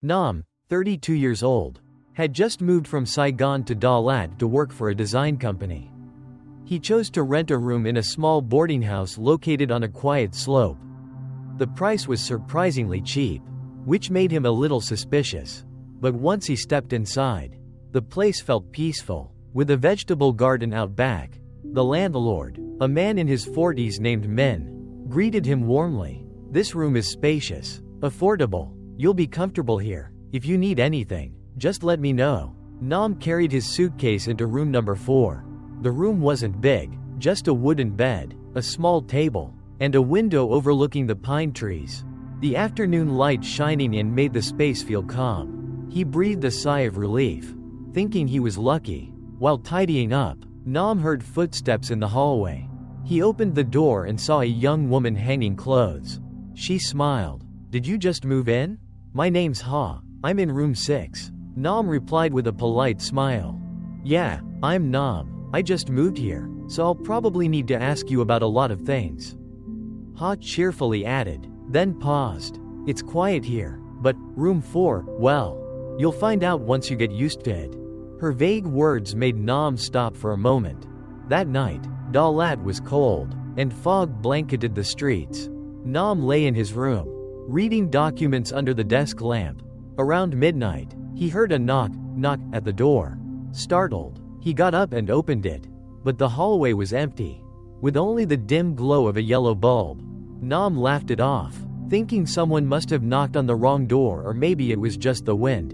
Nam, 32 years old, had just moved from Saigon to Da Lat to work for a design company. He chose to rent a room in a small boarding house located on a quiet slope. The price was surprisingly cheap, which made him a little suspicious. But once he stepped inside, the place felt peaceful, with a vegetable garden out back. The landlord, a man in his 40s named Min, greeted him warmly. "This room is spacious, affordable. You'll be comfortable here. If you need anything, just let me know." Nam carried his suitcase into room number 4. The room wasn't big, just a wooden bed, a small table, and a window overlooking the pine trees. The afternoon light shining in made the space feel calm. He breathed a sigh of relief, thinking he was lucky. While tidying up, Nam heard footsteps in the hallway. He opened the door and saw a young woman hanging clothes. She smiled. "Did you just move in? My name's Ha. I'm in room 6. Nam replied with a polite smile. "Yeah, I'm Nam. I just moved here, so I'll probably need to ask you about a lot of things." Ha cheerfully added, then paused. "It's quiet here, but room 4, well, you'll find out once you get used to it." Her vague words made Nam stop for a moment. That night, Da Lat was cold, and fog blanketed the streets. Nam lay in his room, reading documents under the desk lamp. Around midnight, he heard a knock at the door. Startled, he got up and opened it, but the hallway was empty, with only the dim glow of a yellow bulb. Nam laughed it off, thinking someone must have knocked on the wrong door, or maybe it was just the wind.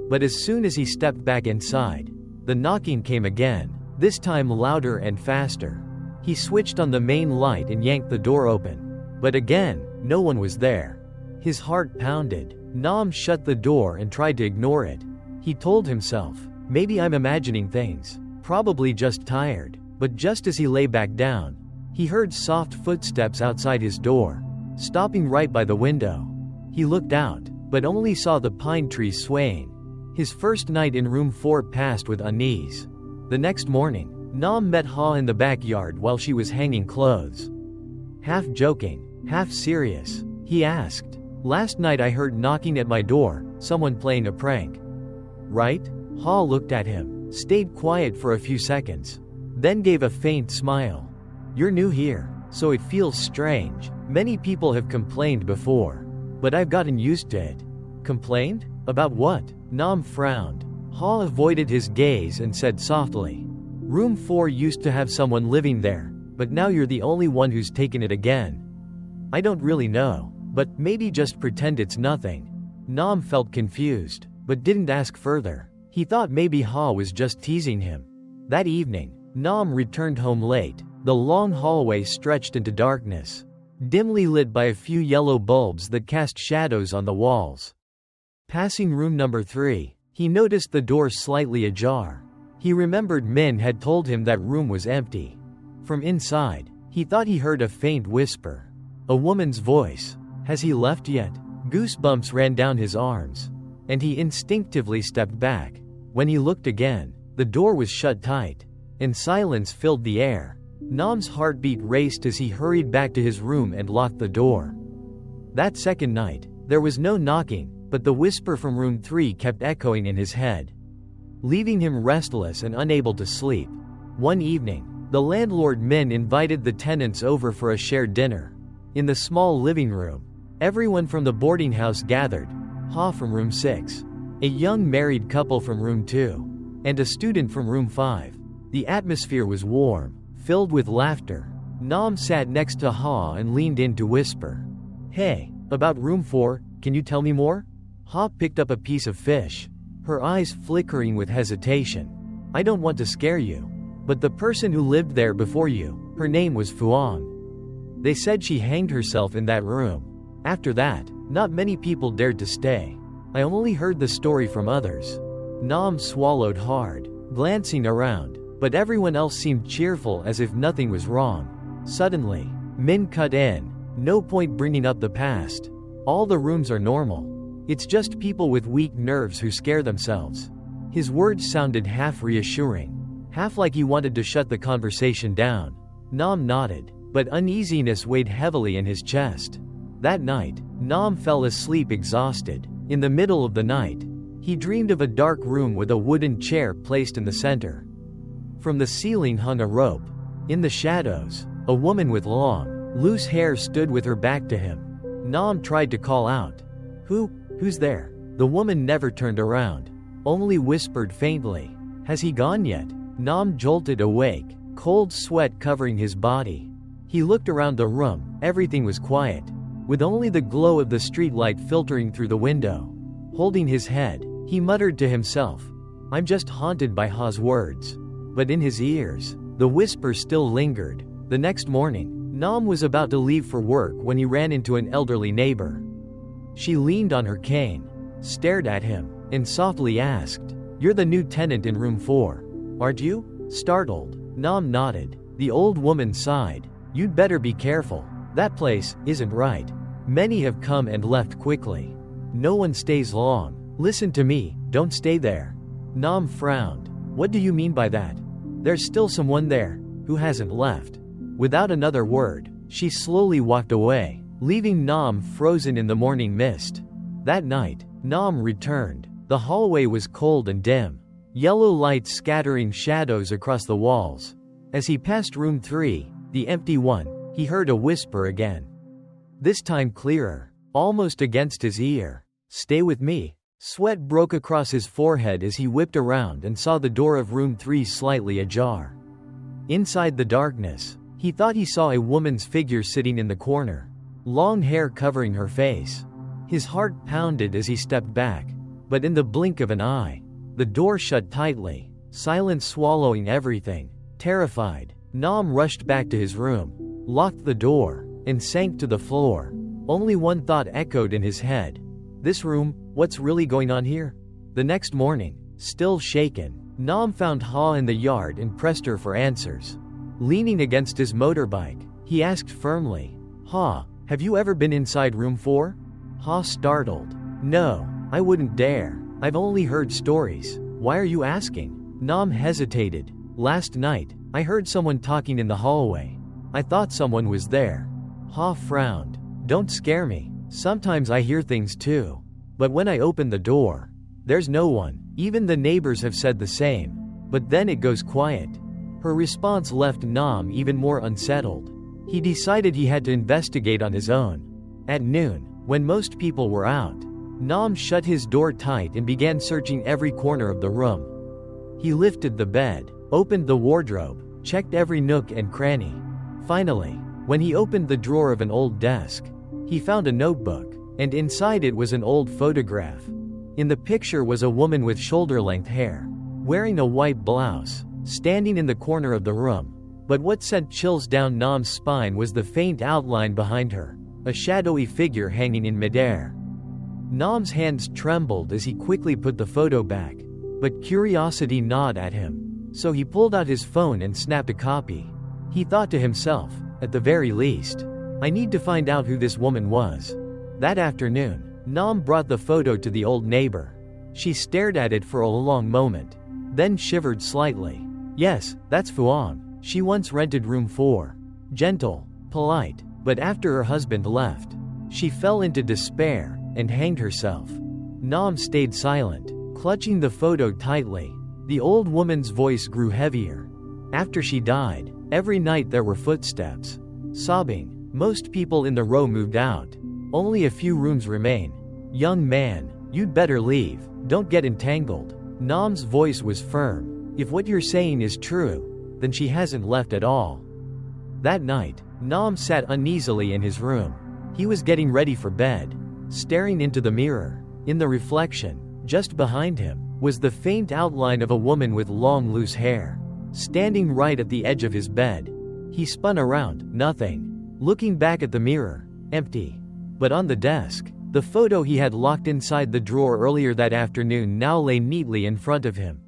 But as soon as he stepped back inside, the knocking came again, this time louder and faster. He switched on the main light and yanked the door open. But again, no one was there. His heart pounded. Nam shut the door and tried to ignore it. He told himself, "Maybe I'm imagining things. Probably just tired." But just as he lay back down, he heard soft footsteps outside his door, stopping right by the window. He looked out, but only saw the pine trees swaying. His first night in room 4 passed with unease. The next morning, Nam met Ha in the backyard while she was hanging clothes. Half joking, half serious, he asked, "Last night I heard knocking at my door, someone playing a prank. Right?" Ha looked at him, stayed quiet for a few seconds, then gave a faint smile. "You're new here, so it feels strange. Many people have complained before, but I've gotten used to it." "Complained? About what?" Nam frowned. Ha avoided his gaze and said softly, "Room 4 used to have someone living there, but now you're the only one who's taken it again." "I don't really know, but maybe just pretend it's nothing." Nam felt confused, but didn't ask further. He thought maybe Ha was just teasing him. That evening, Nam returned home late. The long hallway stretched into darkness, dimly lit by a few yellow bulbs that cast shadows on the walls. Passing room number 3, he noticed the door slightly ajar. He remembered Min had told him that room was empty. From inside, he thought he heard a faint whisper. A woman's voice. "Has he left yet?" Goosebumps ran down his arms, and he instinctively stepped back. When he looked again, the door was shut tight, and silence filled the air. Nam's heartbeat raced as he hurried back to his room and locked the door. That second night, there was no knocking, but the whisper from room 3 kept echoing in his head, leaving him restless and unable to sleep. One evening, the landlord Min invited the tenants over for a shared dinner. In the small living room, everyone from the boarding house gathered. Ha from room 6, a young married couple from room 2, and a student from room 5. The atmosphere was warm, filled with laughter. Nam sat next to Ha and leaned in to whisper, "Hey, about room 4, can you tell me more?" Ha picked up a piece of fish, her eyes flickering with hesitation. "I don't want to scare you, but the person who lived there before you, her name was Fuang. They said she hanged herself in that room. After that, not many people dared to stay. I only heard the story from others." Nam swallowed hard, glancing around, but everyone else seemed cheerful as if nothing was wrong. Suddenly, Min cut in, "No point bringing up the past. All the rooms are normal. It's just people with weak nerves who scare themselves." His words sounded half reassuring, half like he wanted to shut the conversation down. Nam nodded, but uneasiness weighed heavily in his chest. That night, Nam fell asleep exhausted. In the middle of the night, he dreamed of a dark room with a wooden chair placed in the center. From the ceiling hung a rope. In the shadows, a woman with long, loose hair stood with her back to him. Nam tried to call out, Who's there? The woman never turned around, only whispered faintly, Has he gone yet? Nam jolted awake, cold sweat covering his body. He looked around the room, everything was quiet, with only the glow of the streetlight filtering through the window. Holding his head, he muttered to himself, I'm just haunted by Ha's words. But in his ears, the whisper still lingered. The next morning, Nam was about to leave for work when he ran into an elderly neighbor. She leaned on her cane, stared at him, and softly asked, You're the new tenant in room 4, aren't you? Startled, Nam nodded. The old woman sighed, You'd better be careful. That place isn't right. Many have come and left quickly. No one stays long. Listen to me, don't stay there. Nam frowned. What do you mean by that? There's still someone there, who hasn't left. Without another word, she slowly walked away, leaving Nam frozen in the morning mist. That night, Nam returned. The hallway was cold and dim, yellow lights scattering shadows across the walls. As he passed room 3, the empty one, he heard a whisper again. This time clearer, almost against his ear. Stay with me. Sweat broke across his forehead as he whipped around and saw the door of room 3 slightly ajar. Inside the darkness, he thought he saw a woman's figure sitting in the corner, long hair covering her face. His heart pounded as he stepped back, but in the blink of an eye, the door shut tightly, silence swallowing everything. Terrified, Nam rushed back to his room, locked the door, and sank to the floor. Only one thought echoed in his head. This room, what's really going on here? The next morning, still shaken, Nam found Ha in the yard and pressed her for answers. Leaning against his motorbike, he asked firmly, Ha, have you ever been inside room 4? Ha startled. No, I wouldn't dare. I've only heard stories. Why are you asking? Nam hesitated. Last night, I heard someone talking in the hallway. I thought someone was there. Ha frowned. Don't scare me. Sometimes I hear things too. But when I open the door, there's no one. Even the neighbors have said the same. But then it goes quiet. Her response left Nam even more unsettled. He decided he had to investigate on his own. At noon, when most people were out, Nam shut his door tight and began searching every corner of the room. He lifted the bed, opened the wardrobe, checked every nook and cranny. Finally, when he opened the drawer of an old desk, he found a notebook, and inside it was an old photograph. In the picture was a woman with shoulder-length hair, wearing a white blouse, standing in the corner of the room. But what sent chills down Nam's spine was the faint outline behind her, a shadowy figure hanging in midair. Nam's hands trembled as he quickly put the photo back, but curiosity gnawed at him, so he pulled out his phone and snapped a copy. He thought to himself, at the very least, I need to find out who this woman was. That afternoon, Nam brought the photo to the old neighbor. She stared at it for a long moment, then shivered slightly. Yes, that's Fuang. She once rented room 4. Gentle, polite, but after her husband left, she fell into despair and hanged herself. Nam stayed silent, clutching the photo tightly. The old woman's voice grew heavier. After she died, every night there were footsteps. Sobbing, most people in the row moved out. Only a few rooms remain. Young man, you'd better leave. Don't get entangled. Nam's voice was firm. If what you're saying is true, then she hasn't left at all. That night, Nam sat uneasily in his room. He was getting ready for bed, staring into the mirror. In the reflection, just behind him, was the faint outline of a woman with long loose hair, standing right at the edge of his bed. He spun around, nothing. Looking back at the mirror, empty. But on the desk, the photo he had locked inside the drawer earlier that afternoon now lay neatly in front of him.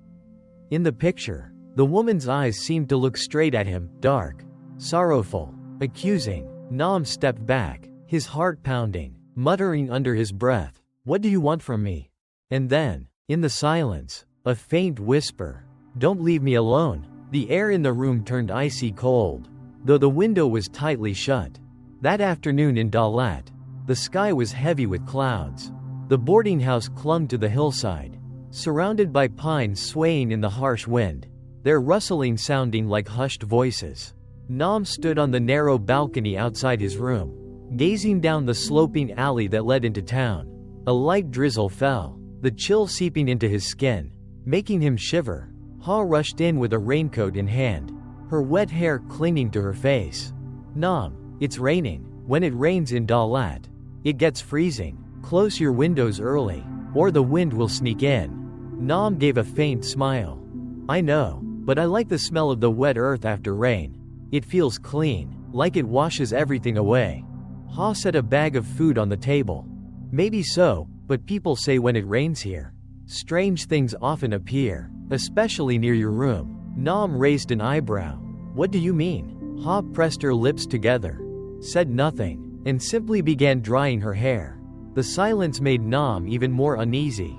In the picture, the woman's eyes seemed to look straight at him, dark, sorrowful, accusing. Nam stepped back, his heart pounding, muttering under his breath, What do you want from me? And then, in the silence, a faint whisper, Don't leave me alone. The air in the room turned icy cold, though the window was tightly shut. That afternoon in Dalat, the sky was heavy with clouds. The The boarding house clung to the hillside, surrounded by pines swaying in the harsh wind, their rustling sounding like hushed voices. Nam stood on the narrow balcony outside his room, gazing down the sloping alley that led into town. A light drizzle fell, the chill seeping into his skin, making him shiver. Ha rushed in with a raincoat in hand, her wet hair clinging to her face. Nam, it's raining. When it rains in Dalat, it gets freezing. Close your windows early, or the wind will sneak in. Nam gave a faint smile. I know, but I like the smell of the wet earth after rain. It feels clean, like it washes everything away. Ha set a bag of food on the table. Maybe so, but people say when it rains here, strange things often appear, especially near your room. Nam raised an eyebrow. What do you mean? Ha pressed her lips together, said nothing, and simply began drying her hair. The silence made Nam even more uneasy.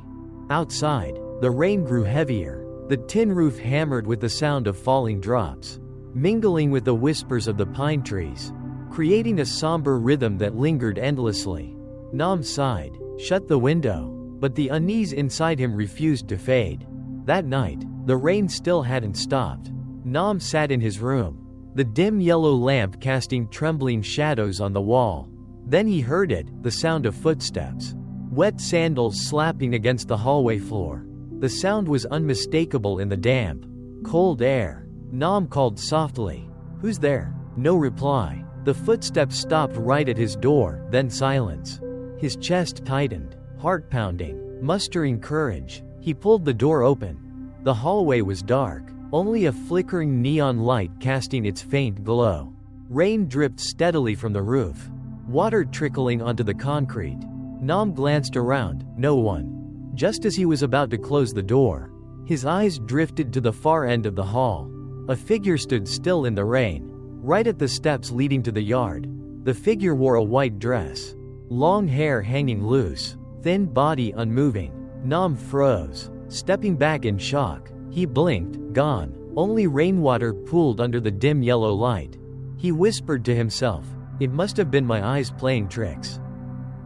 Outside, the rain grew heavier, the tin roof hammered with the sound of falling drops, mingling with the whispers of the pine trees, creating a somber rhythm that lingered endlessly. Nam sighed, shut the window, but the unease inside him refused to fade. That night, the rain still hadn't stopped. Nam sat in his room, the dim yellow lamp casting trembling shadows on the wall. Then he heard it, the sound of footsteps, wet sandals slapping against the hallway floor. The sound was unmistakable in the damp, cold air. Nam called softly, "Who's there?" No reply. The footsteps stopped right at his door, then silence. His chest tightened, heart pounding, mustering courage. He pulled the door open. The hallway was dark, only a flickering neon light casting its faint glow. Rain dripped steadily from the roof, water trickling onto the concrete. Nam glanced around, no one. Just as he was about to close the door, his eyes drifted to the far end of the hall. A figure stood still in the rain, right at the steps leading to the yard. The figure wore a white dress, long hair hanging loose, thin body unmoving. Nam froze, stepping back in shock. He blinked, gone. Only rainwater pooled under the dim yellow light. He whispered to himself, "It must have been my eyes playing tricks."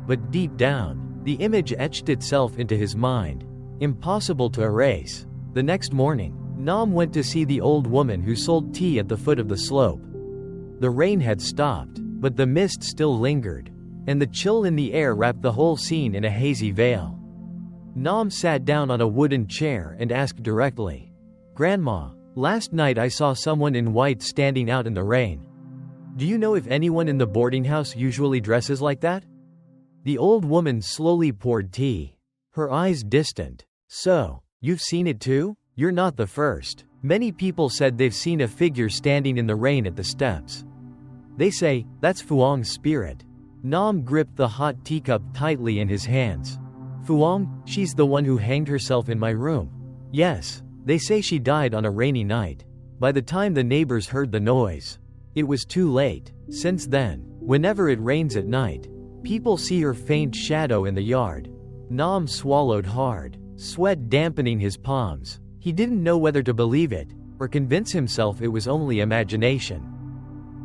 But deep down, the image etched itself into his mind, impossible to erase. The next morning, Nam went to see the old woman who sold tea at the foot of the slope. The rain had stopped, but the mist still lingered, and the chill in the air wrapped the whole scene in a hazy veil. Nam sat down on a wooden chair and asked directly, "Grandma, last night I saw someone in white standing out in the rain. Do you know if anyone in the boarding house usually dresses like that?" The old woman slowly poured tea, her eyes distant. "So, you've seen it too? You're not the first. Many people said they've seen a figure standing in the rain at the steps. They say, that's Fuang's spirit." Nam gripped the hot teacup tightly in his hands. "Fuang, she's the one who hanged herself in my room." "Yes, they say she died on a rainy night. By the time the neighbors heard the noise, it was too late. Since then, whenever it rains at night, people see her faint shadow in the yard." Nam swallowed hard, sweat dampening his palms. He didn't know whether to believe it, or convince himself it was only imagination.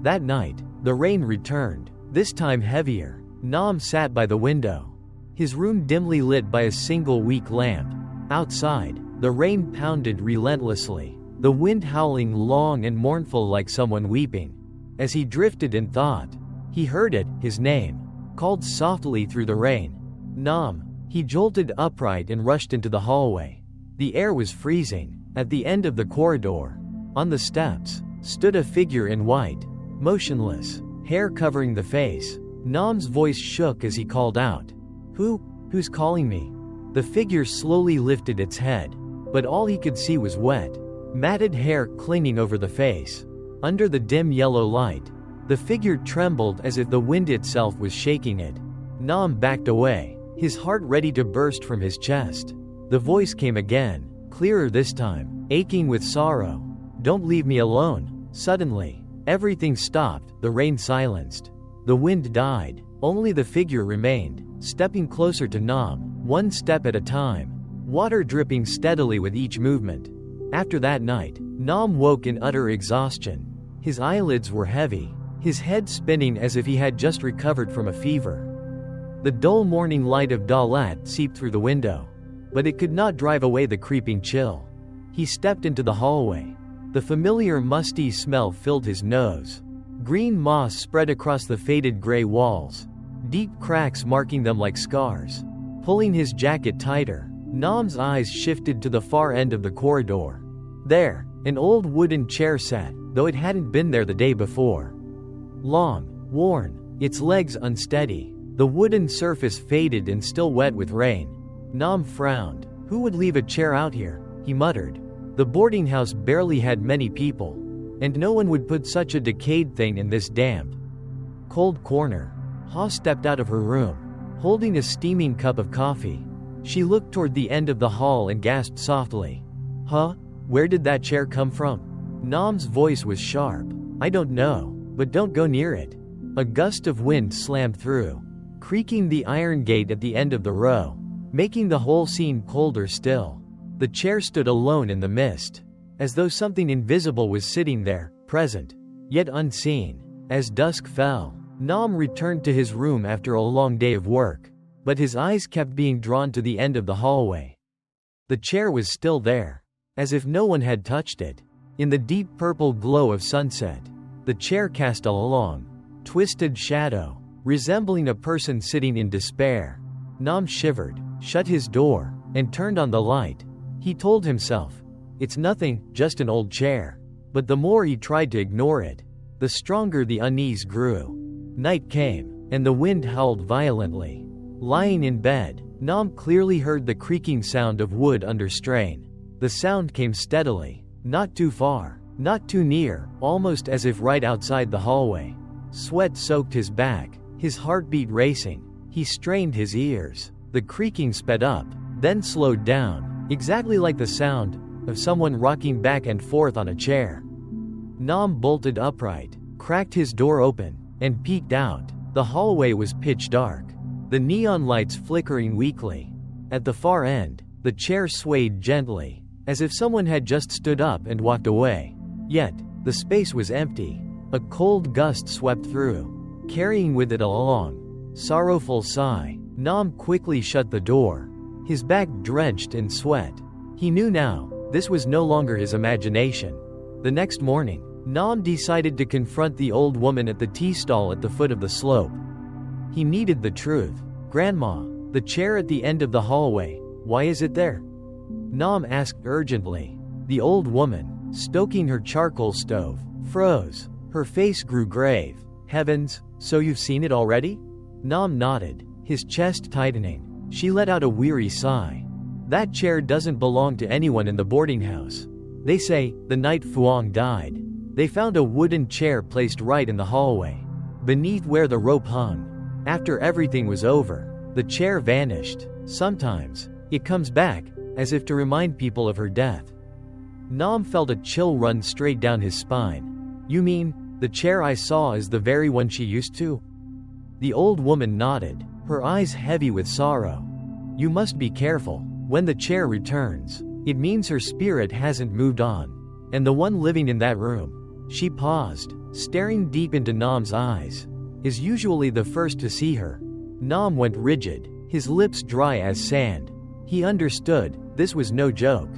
That night, the rain returned, this time heavier. Nam sat by the window, his room dimly lit by a single weak lamp. Outside, the rain pounded relentlessly, the wind howling long and mournful like someone weeping. As he drifted in thought, he heard it, his name, called softly through the rain. Nam. He jolted upright and rushed into the hallway. The air was freezing. At the end of the corridor, on the steps, stood a figure in white, motionless, hair covering the face. Nam's voice shook as he called out, Who's calling me?" The figure slowly lifted its head, but all he could see was wet, matted hair clinging over the face. Under the dim yellow light, the figure trembled as if the wind itself was shaking it. Nam backed away, his heart ready to burst from his chest. The voice came again, clearer this time, aching with sorrow. "Don't leave me alone." Suddenly, everything stopped, the rain silenced. The wind died, only the figure remained, stepping closer to Nam, one step at a time, water dripping steadily with each movement. After that night, Nam woke in utter exhaustion. His eyelids were heavy, his head spinning as if he had just recovered from a fever. The dull morning light of Dalat seeped through the window, but it could not drive away the creeping chill. He stepped into the hallway. The familiar musty smell filled his nose. Green moss spread across the faded gray walls, deep cracks marking them like scars. Pulling his jacket tighter, Nam's eyes shifted to the far end of the corridor. There, an old wooden chair sat, though it hadn't been there the day before. Long, worn, its legs unsteady, the wooden surface faded and still wet with rain. Nam frowned. Who would leave a chair out here? He muttered. The boarding house barely had many people, and no one would put such a decayed thing in this damp, cold corner. Ha stepped out of her room, holding a steaming cup of coffee. She looked toward the end of the hall and gasped softly. Huh? Where did that chair come from? Nam's voice was sharp. I don't know, but don't go near it. A gust of wind slammed through, creaking the iron gate at the end of the row, making the whole scene colder still. The chair stood alone in the mist, as though something invisible was sitting there, present, yet unseen. As dusk fell, Nam returned to his room after a long day of work, but his eyes kept being drawn to the end of the hallway. The chair was still there, as if no one had touched it. In the deep purple glow of sunset, the chair cast a long, twisted shadow, resembling a person sitting in despair. Nam shivered, shut his door, and turned on the light. He told himself, it's nothing, just an old chair. But the more he tried to ignore it, the stronger the unease grew. Night came, and the wind howled violently. Lying in bed, Nam clearly heard the creaking sound of wood under strain. The sound came steadily, not too far, not too near, almost as if right outside the hallway. Sweat soaked his back, his heartbeat racing. He strained his ears. The creaking sped up, then slowed down, exactly like the sound of someone rocking back and forth on a chair. Nam bolted upright, cracked his door open, and peeked out. The hallway was pitch dark, the neon lights flickering weakly. At the far end, the chair swayed gently, as if someone had just stood up and walked away. Yet, the space was empty. A cold gust swept through, carrying with it a long, sorrowful sigh. Nam quickly shut the door, his back drenched in sweat. He knew now, this was no longer his imagination. The next morning, Nam decided to confront the old woman at the tea stall at the foot of the slope. He needed the truth. Grandma, the chair at the end of the hallway, why is it there? Nam asked urgently. The old woman, stoking her charcoal stove, froze. Her face grew grave. Heavens, so you've seen it already? Nam nodded, his chest tightening. She let out a weary sigh. That chair doesn't belong to anyone in the boarding house. They say, the night Fuang died, they found a wooden chair placed right in the hallway, beneath where the rope hung. After everything was over, the chair vanished. Sometimes, it comes back, as if to remind people of her death. Nam felt a chill run straight down his spine. You mean, the chair I saw is the very one she used to? The old woman nodded, her eyes heavy with sorrow. You must be careful. When the chair returns, it means her spirit hasn't moved on. And the one living in that room, she paused, staring deep into Nam's eyes, is usually the first to see her. Nam went rigid, his lips dry as sand. He understood, this was no joke.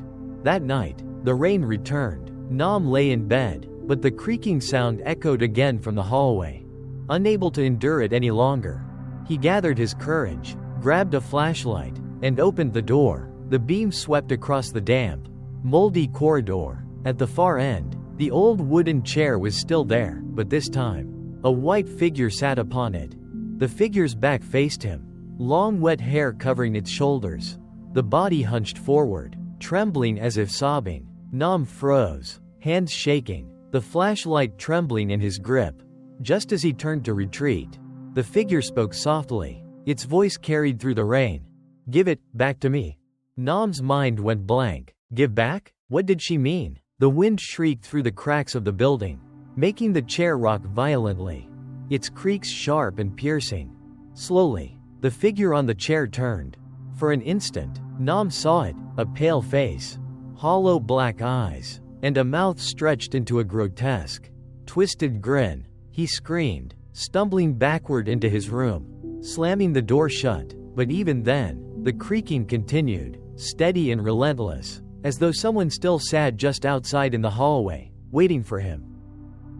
That night, the rain returned. Nam lay in bed, but the creaking sound echoed again from the hallway. Unable to endure it any longer, he gathered his courage, grabbed a flashlight, and opened the door. The beam swept across the damp, moldy corridor. At the far end, the old wooden chair was still there, but this time, a white figure sat upon it. The figure's back faced him, long wet hair covering its shoulders. The body hunched forward, trembling as if sobbing. Nam froze, hands shaking, the flashlight trembling in his grip. Just as he turned to retreat, the figure spoke softly. Its voice carried through the rain. Give it back to me. Nam's mind went blank. Give back? What did she mean? The wind shrieked through the cracks of the building, making the chair rock violently, its creaks sharp and piercing. Slowly, the figure on the chair turned. For an instant, Nam saw it, a pale face, hollow black eyes, and a mouth stretched into a grotesque, twisted grin. He screamed, stumbling backward into his room. slamming the door shut, but even then, the creaking continued, steady and relentless, as though someone still sat just outside in the hallway, waiting for him.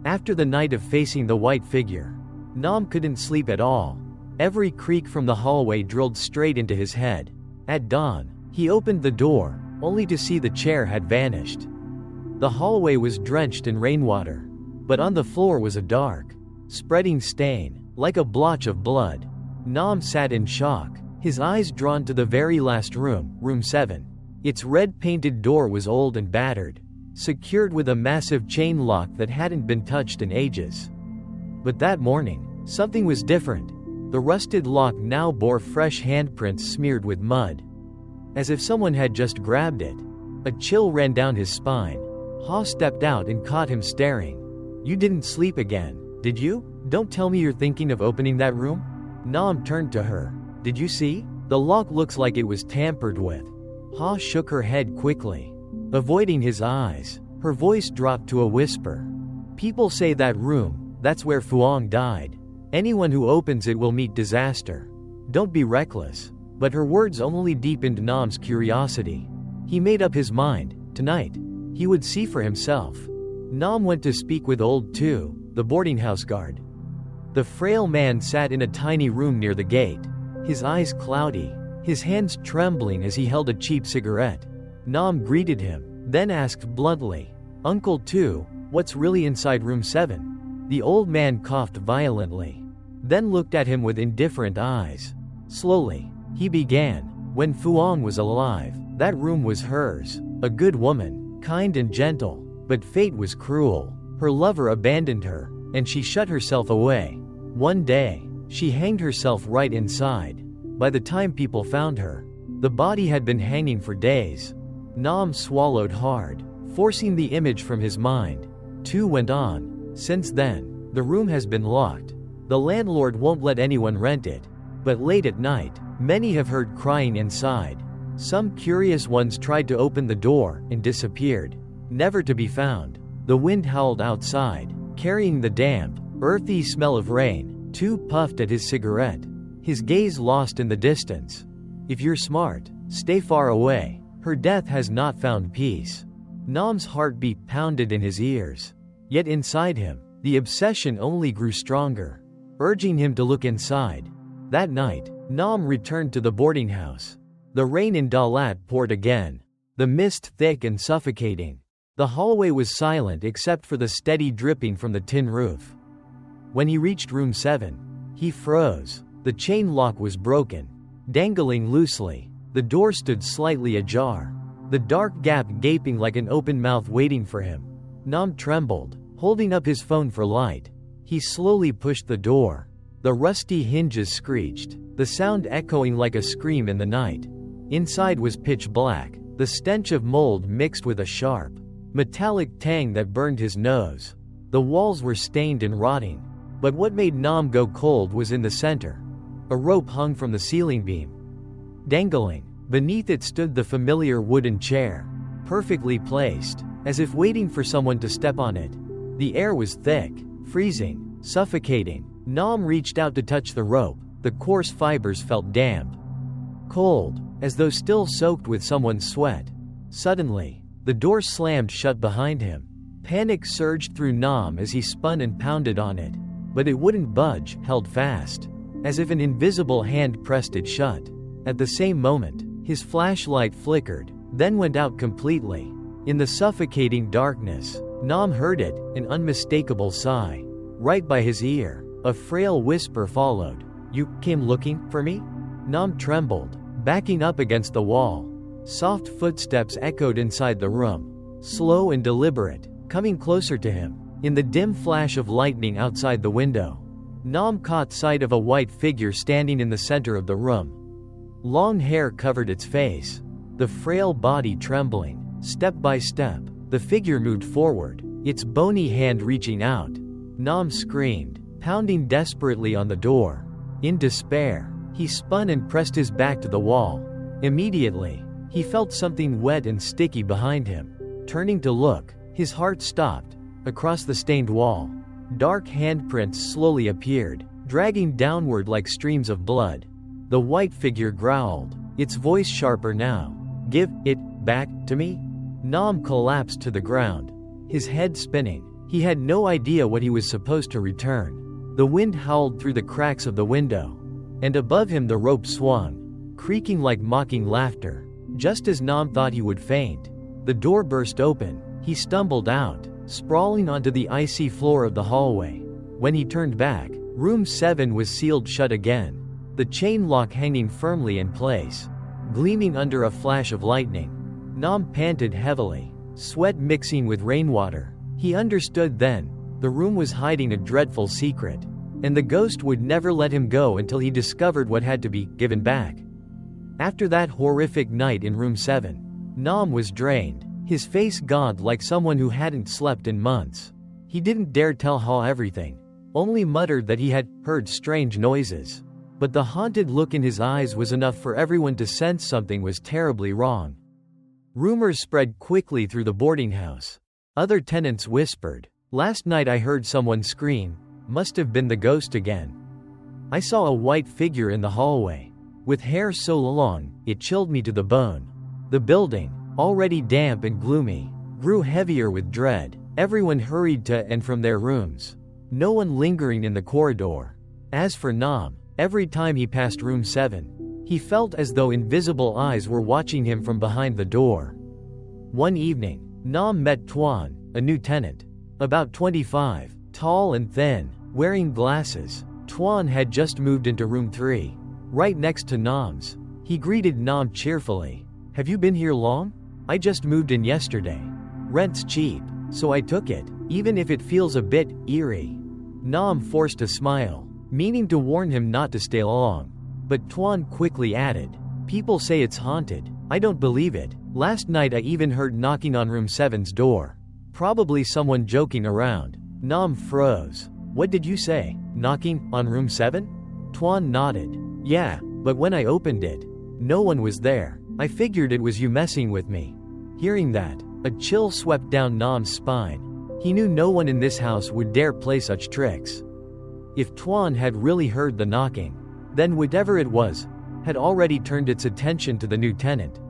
After the night of facing the white figure, Nam couldn't sleep at all. Every creak from the hallway drilled straight into his head. At dawn, he opened the door, only to see the chair had vanished. The hallway was drenched in rainwater, but on the floor was a dark, spreading stain, like a blotch of blood. Nam sat in shock, his eyes drawn to the very last room, room 7. Its red-painted door was old and battered, secured with a massive chain lock that hadn't been touched in ages. But that morning, something was different. The rusted lock now bore fresh handprints smeared with mud, as if someone had just grabbed it. A chill ran down his spine. Ha stepped out and caught him staring. "You didn't sleep again, did you? Don't tell me you're thinking of opening that room?" Nam turned to her. "Did you see? The lock looks like it was tampered with." Ha shook her head quickly, avoiding his eyes. Her voice dropped to a whisper. "People say that room, that's where Phuong died. Anyone who opens it will meet disaster. Don't be reckless." But her words only deepened Nam's curiosity. He made up his mind. Tonight, he would see for himself. Nam went to speak with Old Tu, the boarding house guard. The frail man sat in a tiny room near the gate, his eyes cloudy, his hands trembling as he held a cheap cigarette. Nam greeted him, then asked bluntly, "Uncle Tu, what's really inside room 7? The old man coughed violently, then looked at him with indifferent eyes. Slowly, he began, "When Phuong was alive, that room was hers. A good woman, kind and gentle, but fate was cruel. Her lover abandoned her, and she shut herself away. One day, she hanged herself right inside. By the time people found her, the body had been hanging for days." Nam swallowed hard, forcing the image from his mind. Tu went on, "Since then, the room has been locked. The landlord won't let anyone rent it. But late at night, many have heard crying inside. Some curious ones tried to open the door and disappeared, never to be found." The wind howled outside, carrying the damp, earthy smell of rain. Tu puffed at his cigarette, his gaze lost in the distance. "If you're smart, stay far away. Her death has not found peace." Nam's heartbeat pounded in his ears. Yet inside him, the obsession only grew stronger, urging him to look inside. That night, Nam returned to the boarding house. The rain in Dalat poured again, the mist thick and suffocating. The hallway was silent except for the steady dripping from the tin roof. When he reached room 7, he froze. The chain lock was broken, dangling loosely. The door stood slightly ajar, the dark gap gaping like an open mouth waiting for him. Nam trembled, holding up his phone for light. He slowly pushed the door. The rusty hinges screeched, the sound echoing like a scream in the night. Inside was pitch black, the stench of mold mixed with a sharp, metallic tang that burned his nose. The walls were stained and rotting, but what made Nam go cold was in the center. A rope hung from the ceiling beam. Dangling, beneath it stood the familiar wooden chair, perfectly placed, as if waiting for someone to step on it. The air was thick, freezing, suffocating. Nam reached out to touch the rope. The coarse fibers felt damp, cold, as though still soaked with someone's sweat. Suddenly, the door slammed shut behind him. Panic surged through Nam as he spun and pounded on it, but it wouldn't budge, held fast, as if an invisible hand pressed it shut. At the same moment, his flashlight flickered, then went out completely. In the suffocating darkness, Nam heard it, an unmistakable sigh. Right by his ear, a frail whisper followed. "You came looking for me?" Nam trembled, backing up against the wall. Soft footsteps echoed inside the room, slow and deliberate, coming closer to him. In the dim flash of lightning outside the window, Nam caught sight of a white figure standing in the center of the room. Long hair covered its face, the frail body trembling. Step by step, the figure moved forward, its bony hand reaching out. Nam screamed, pounding desperately on the door. In despair, he spun and pressed his back to the wall. Immediately, he felt something wet and sticky behind him. Turning to look, his heart stopped. Across the stained wall, dark handprints slowly appeared, dragging downward like streams of blood. The white figure growled, its voice sharper now. "Give it back to me?" Nam collapsed to the ground, his head spinning. He had no idea what he was supposed to return. The wind howled through the cracks of the window, and above him the rope swung, creaking like mocking laughter. Just as Nam thought he would faint, the door burst open. He stumbled out, sprawling onto the icy floor of the hallway. When he turned back, room 7 was sealed shut again, the chain lock hanging firmly in place, gleaming under a flash of lightning. Nam panted heavily, sweat mixing with rainwater. He understood then, the room was hiding a dreadful secret, and the ghost would never let him go until he discovered what had to be given back. After that horrific night in room 7, Nam was drained, his face gaunt like someone who hadn't slept in months. He didn't dare tell Ha everything, only muttered that he had heard strange noises. But the haunted look in his eyes was enough for everyone to sense something was terribly wrong. Rumors spread quickly through the boarding house. Other tenants whispered, "Last night I heard someone scream. Must have been the ghost again." I saw a white figure in the hallway, with hair so long, it chilled me to the bone. The building, already damp and gloomy, grew heavier with dread. Everyone hurried to and from their rooms, no one lingering in the corridor. As for Nam, every time he passed room 7, he felt as though invisible eyes were watching him from behind the door. One evening, Nam met Tuan, a new tenant. About 25, tall and thin, wearing glasses. Tuan had just moved into room 3, right next to Nam's. He greeted Nam cheerfully. "Have you been here long? I just moved in yesterday. Rent's cheap, so I took it, even if it feels a bit eerie." Nam forced a smile, meaning to warn him not to stay long. But Tuan quickly added, "People say it's haunted. I don't believe it. Last night I even heard knocking on room 7's door. Probably someone joking around." Nam froze. "What did you say? Knocking on room 7? Tuan nodded. "Yeah, but when I opened it, no one was there. I figured it was you messing with me." Hearing that, a chill swept down Nam's spine. He knew no one in this house would dare play such tricks. If Tuan had really heard the knocking, then whatever it was, had already turned its attention to the new tenant.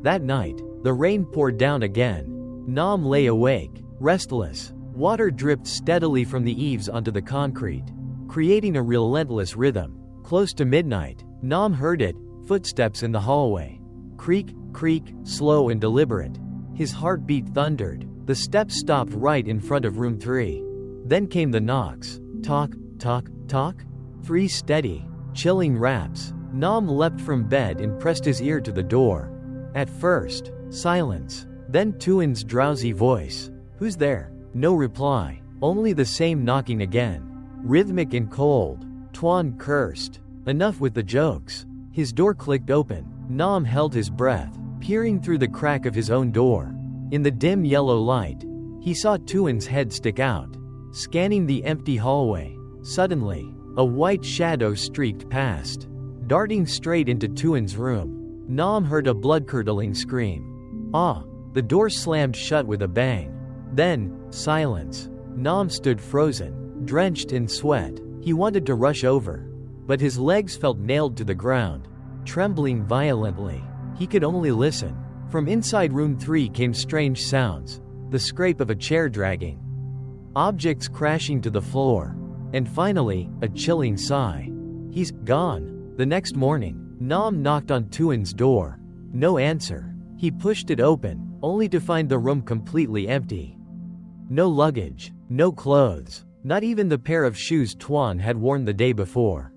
That night, the rain poured down again. Nam lay awake, restless. Water dripped steadily from the eaves onto the concrete, creating a relentless rhythm. Close to midnight, Nam heard it, footsteps in the hallway. Creak, creak, slow and deliberate. His heartbeat thundered. The steps stopped right in front of room 3. Then came the knocks. Talk, talk, talk. 3 steady, chilling raps. Nam leapt from bed and pressed his ear to the door. At first, silence. Then Tuan's drowsy voice. "Who's there?" No reply, only the same knocking again. Rhythmic and cold. Tuan cursed. Enough with the jokes. His door clicked open. Nam held his breath, peering through the crack of his own door. In the dim yellow light, he saw Tuan's head stick out, scanning the empty hallway. Suddenly, a white shadow streaked past, darting straight into Tuan's room. Nam heard a blood-curdling scream. "Ah!" The door slammed shut with a bang. Then, silence. Nam stood frozen, drenched in sweat. He wanted to rush over, but his legs felt nailed to the ground. Trembling violently, he could only listen. From inside room 3 came strange sounds, the scrape of a chair dragging, objects crashing to the floor, and finally, a chilling sigh. "He's gone." The next morning, Nam knocked on Tuan's door. No answer. He pushed it open, only to find the room completely empty. No luggage, no clothes, not even the pair of shoes Tuan had worn the day before.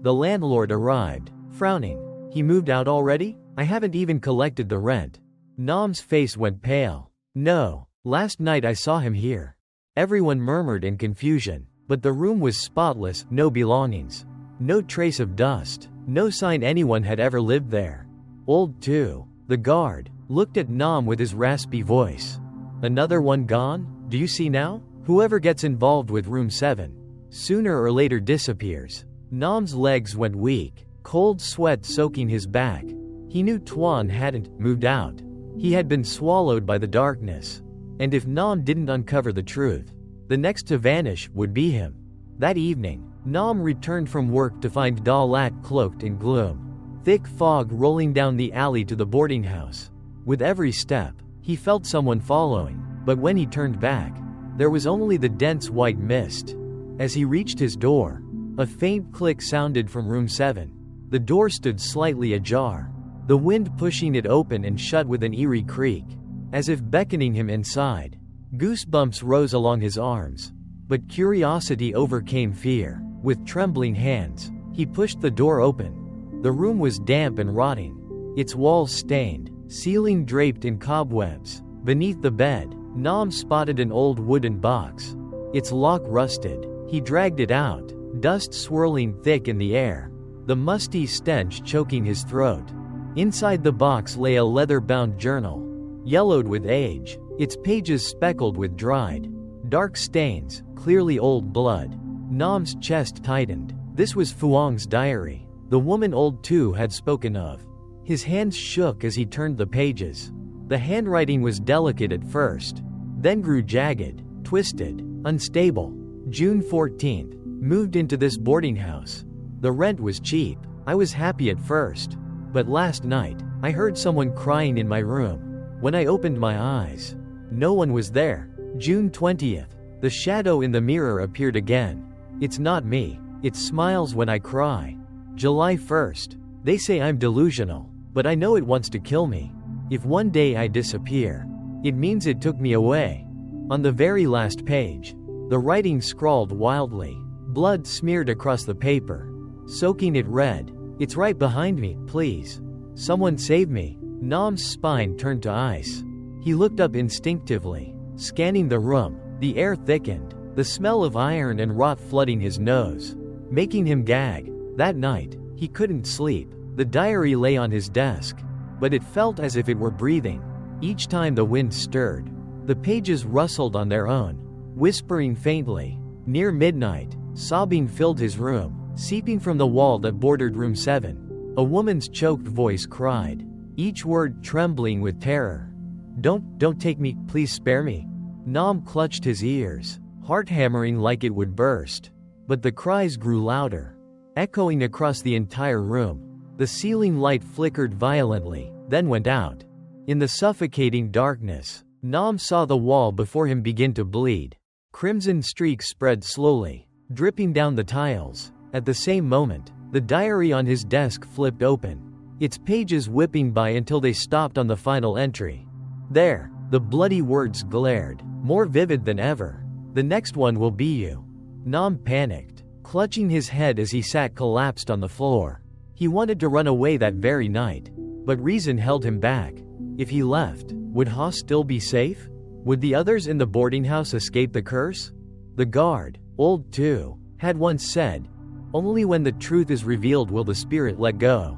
The landlord arrived, frowning. "He moved out already? I haven't even collected the rent." Nam's face went pale. "No, last night I saw him here." Everyone murmured in confusion, but the room was spotless, no belongings, no trace of dust, no sign anyone had ever lived there. Old too. The guard looked at Nam with his raspy voice. "Another one gone? Do you see now? Whoever gets involved with room 7, sooner or later disappears." Nam's legs went weak, cold sweat soaking his back. He knew Tuan hadn't moved out. He had been swallowed by the darkness. And if Nam didn't uncover the truth, the next to vanish would be him. That evening, Nam returned from work to find Da Lat cloaked in gloom. Thick fog rolling down the alley to the boarding house. With every step, he felt someone following, but when he turned back, there was only the dense white mist. As he reached his door, a faint click sounded from room 7. The door stood slightly ajar, the wind pushing it open and shut with an eerie creak, as if beckoning him inside. Goosebumps rose along his arms, but curiosity overcame fear. With trembling hands, he pushed the door open. The room was damp and rotting, its walls stained, ceiling draped in cobwebs. Beneath the bed, Nam spotted an old wooden box. Its lock rusted. He dragged it out, dust swirling thick in the air, the musty stench choking his throat. Inside the box lay a leather-bound journal, yellowed with age, its pages speckled with dried, dark stains, clearly old blood. Nam's chest tightened. This was Phuong's diary, the woman Old Tu had spoken of. His hands shook as he turned the pages. The handwriting was delicate at first, then grew jagged, twisted, unstable. June 14th. Moved into this boarding house. The rent was cheap. I was happy at first. But last night, I heard someone crying in my room. When I opened my eyes, no one was there. June 20th. The shadow in the mirror appeared again. It's not me. It smiles when I cry. July 1st. They say I'm delusional, but I know it wants to kill me. If one day I disappear, it means it took me away. On the very last page, the writing scrawled wildly. Blood smeared across the paper. Soaking it red. It's right behind me, please. Someone save me. Nam's spine turned to ice. He looked up instinctively, scanning the room. The air thickened, the smell of iron and rot flooding his nose, making him gag. That night, he couldn't sleep. The diary lay on his desk, but it felt as if it were breathing. Each time the wind stirred, the pages rustled on their own, whispering faintly. Near midnight, sobbing filled his room, seeping from the wall that bordered room 7. A woman's choked voice cried, each word trembling with terror. Don't take me, please spare me." Nam clutched his ears, heart hammering like it would burst. But the cries grew louder, echoing across the entire room. The ceiling light flickered violently, then went out. In the suffocating darkness, Nam saw the wall before him begin to bleed. Crimson streaks spread slowly, dripping down the tiles. At the same moment, the diary on his desk flipped open, its pages whipping by until they stopped on the final entry. There, the bloody words glared, more vivid than ever. "The next one will be you." Nam panicked, clutching his head as he sat collapsed on the floor. He wanted to run away that very night, but reason held him back. If he left, would Ha still be safe? Would the others in the boarding house escape the curse? The guard, Old Tu, had once said, "Only when the truth is revealed will the spirit let go."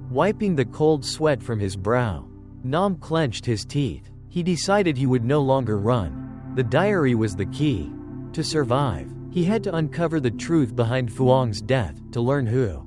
Wiping the cold sweat from his brow, Nam clenched his teeth. He decided he would no longer run. The diary was the key. To survive, he had to uncover the truth behind Phuong's death, to learn who,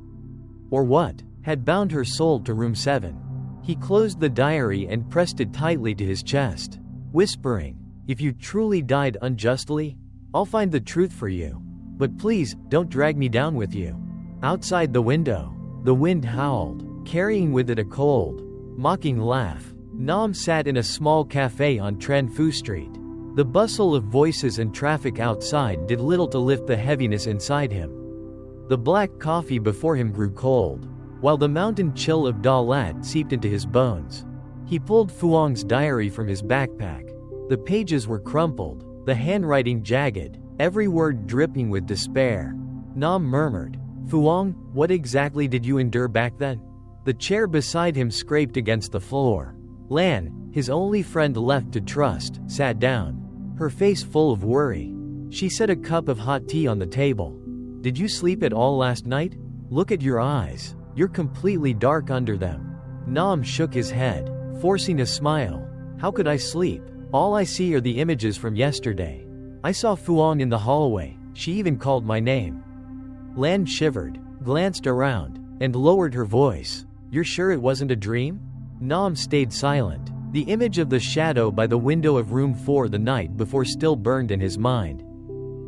or what, had bound her soul to room 7. He closed the diary and pressed it tightly to his chest, whispering, "If you truly died unjustly, I'll find the truth for you. But please, don't drag me down with you." Outside the window, the wind howled, carrying with it a cold, mocking laugh. Nam sat in a small cafe on Tran Phu Street. The bustle of voices and traffic outside did little to lift the heaviness inside him. The black coffee before him grew cold, while the mountain chill of Da Lat seeped into his bones. He pulled Phuong's diary from his backpack. The pages were crumpled, the handwriting jagged, every word dripping with despair. Nam murmured, "Phuong, what exactly did you endure back then?" The chair beside him scraped against the floor. Lan, his only friend left to trust, sat down, her face full of worry. She set a cup of hot tea on the table. "Did you sleep at all last night? Look at your eyes. You're completely dark under them." Nam shook his head, forcing a smile. "How could I sleep? All I see are the images from yesterday. I saw Phuong in the hallway. She even called my name." Lan shivered, glanced around, and lowered her voice. "You're sure it wasn't a dream?" Nam stayed silent. The image of the shadow by the window of room 4 the night before still burned in his mind.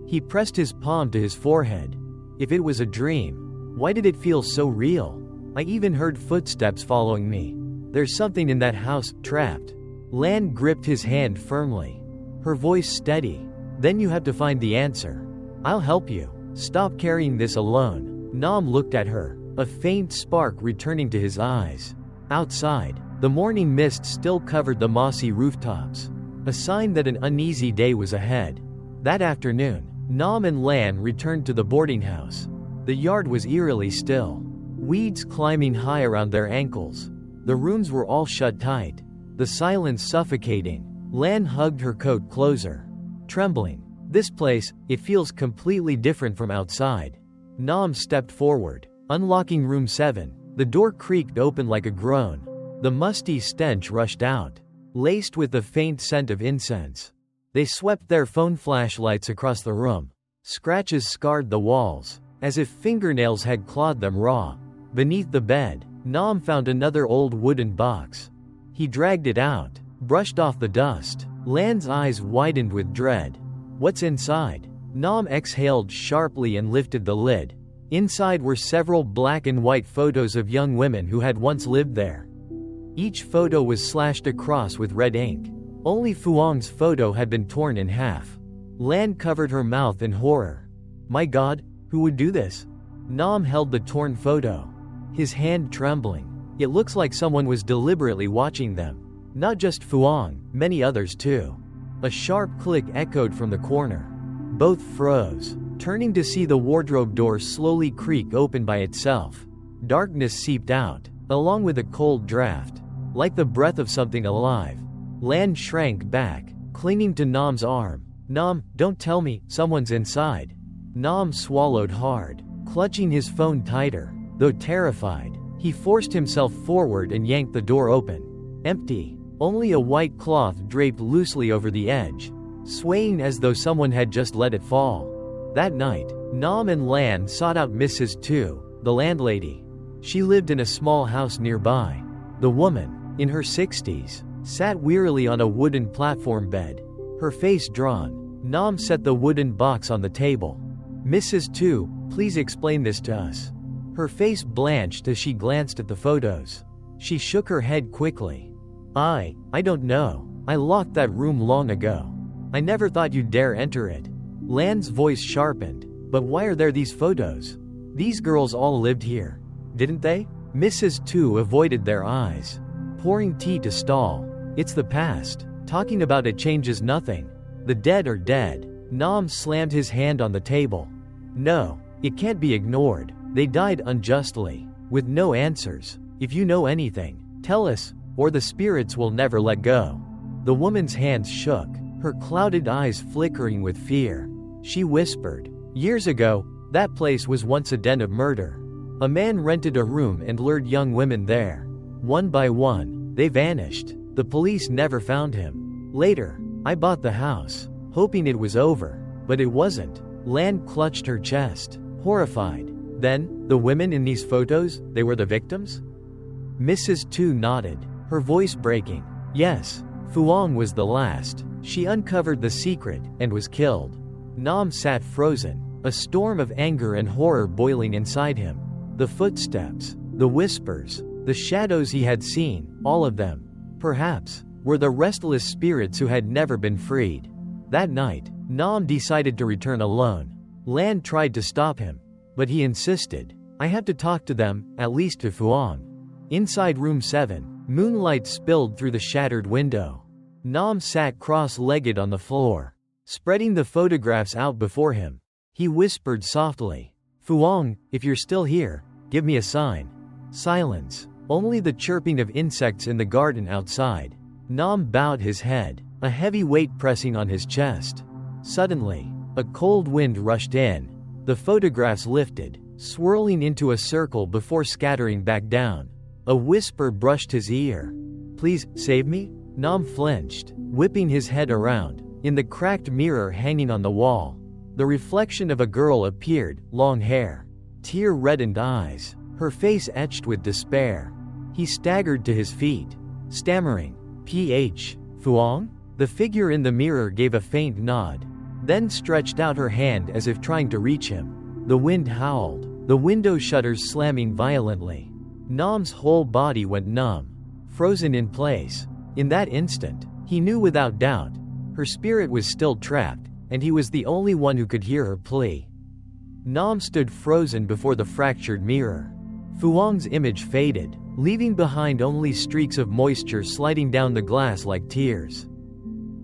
He pressed his palm to his forehead. If it was a dream, why did it feel so real? I even heard footsteps following me. There's something in that house, trapped. Lan gripped his hand firmly. Her voice steady. Then you have to find the answer. I'll help you. Stop carrying this alone. Nam looked at her, a faint spark returning to his eyes. Outside, the morning mist still covered the mossy rooftops, a sign that an uneasy day was ahead. That afternoon, Nam and Lan returned to the boarding house. The yard was eerily still, weeds climbing high around their ankles. The rooms were all shut tight, the silence suffocating. Lan hugged her coat closer, trembling. This place, it feels completely different from outside. Nam stepped forward, unlocking room 7. The door creaked open like a groan. The musty stench rushed out, laced with the faint scent of incense. They swept their phone flashlights across the room. Scratches scarred the walls, as if fingernails had clawed them raw. Beneath the bed, Nam found another old wooden box. He dragged it out, brushed off the dust. Lan's eyes widened with dread. What's inside? Nam exhaled sharply and lifted the lid. Inside were several black and white photos of young women who had once lived there. Each photo was slashed across with red ink. Only Fuang's photo had been torn in half. Lan covered her mouth in horror. My God, who would do this? Nam held the torn photo, his hand trembling. It looks like someone was deliberately watching them. Not just Fuang, many others too. A sharp click echoed from the corner. Both froze, turning to see the wardrobe door slowly creak open by itself. Darkness seeped out, along with a cold draft, like the breath of something alive. Lan shrank back, clinging to Nam's arm. Nam, don't tell me, someone's inside. Nam swallowed hard, clutching his phone tighter. Though terrified, he forced himself forward and yanked the door open. Empty. Only a white cloth draped loosely over the edge, swaying as though someone had just let it fall. That night, Nam and Lan sought out Mrs. Tu, the landlady. She lived in a small house nearby. The woman, in her 60s, sat wearily on a wooden platform bed, her face drawn. Nam set the wooden box on the table. Mrs. Tu, please explain this to us. Her face blanched as she glanced at the photos. She shook her head quickly. I don't know. I locked that room long ago. I never thought you'd dare enter it. Lan's voice sharpened. But why are there these photos? These girls all lived here, didn't they? Mrs. Tu avoided their eyes, pouring tea to stall. It's the past. Talking about it changes nothing. The dead are dead. Nam slammed his hand on the table. No, it can't be ignored. They died unjustly, with no answers. If you know anything, tell us, or the spirits will never let go. The woman's hands shook, her clouded eyes flickering with fear. She whispered, years ago, that place was once a den of murder. A man rented a room and lured young women there. One by one, they vanished. The police never found him. Later, I bought the house, hoping it was over, but it wasn't. Lan clutched her chest, horrified. Then, the women in these photos, they were the victims? Mrs. Tu nodded, her voice breaking. Yes, Fuang was the last. She uncovered the secret and was killed. Nam sat frozen, a storm of anger and horror boiling inside him. The footsteps, the whispers, the shadows he had seen, all of them, perhaps, were the restless spirits who had never been freed. That night, Nam decided to return alone. Lan tried to stop him, but he insisted. I have to talk to them, at least to Fuang. Inside room 7, moonlight spilled through the shattered window. Nam sat cross-legged on the floor, spreading the photographs out before him. He whispered softly, Fuang, if you're still here, give me a sign. Silence. Only the chirping of insects in the garden outside. Nam bowed his head, a heavy weight pressing on his chest. Suddenly, a cold wind rushed in. The photographs lifted, swirling into a circle before scattering back down. A whisper brushed his ear. Please, save me? Nam flinched, whipping his head around. In the cracked mirror hanging on the wall, the reflection of a girl appeared, long hair, tear-reddened eyes, her face etched with despair. He staggered to his feet, stammering, Fuang? The figure in the mirror gave a faint nod, then stretched out her hand as if trying to reach him. The wind howled, the window shutters slamming violently. Nam's whole body went numb, frozen in place. In that instant, he knew without doubt, her spirit was still trapped, and he was the only one who could hear her plea. Nam stood frozen before the fractured mirror. Phuong's image faded, leaving behind only streaks of moisture sliding down the glass like tears.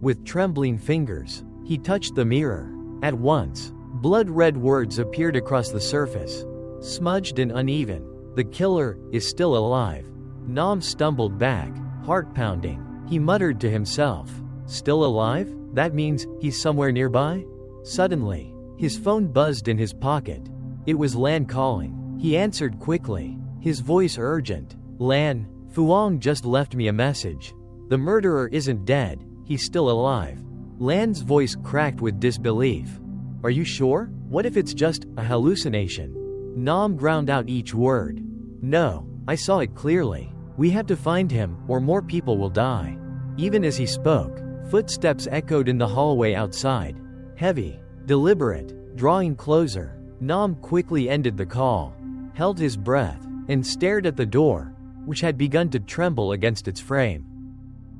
With trembling fingers, he touched the mirror. At once, blood-red words appeared across the surface, smudged and uneven. "The killer is still alive." Nam stumbled back, heart pounding. He muttered to himself, "Still alive? That means he's somewhere nearby?" Suddenly, his phone buzzed in his pocket. It was Lan calling. He answered quickly, his voice urgent. "Lan, Phuong just left me a message. The murderer isn't dead, he's still alive." Lan's voice cracked with disbelief. "Are you sure? What if it's just a hallucination?" Nam ground out each word. "No, I saw it clearly. We have to find him, or more people will die." Even as he spoke, footsteps echoed in the hallway outside. Heavy, deliberate, drawing closer. Nam quickly ended the call, held his breath, and stared at the door, which had begun to tremble against its frame.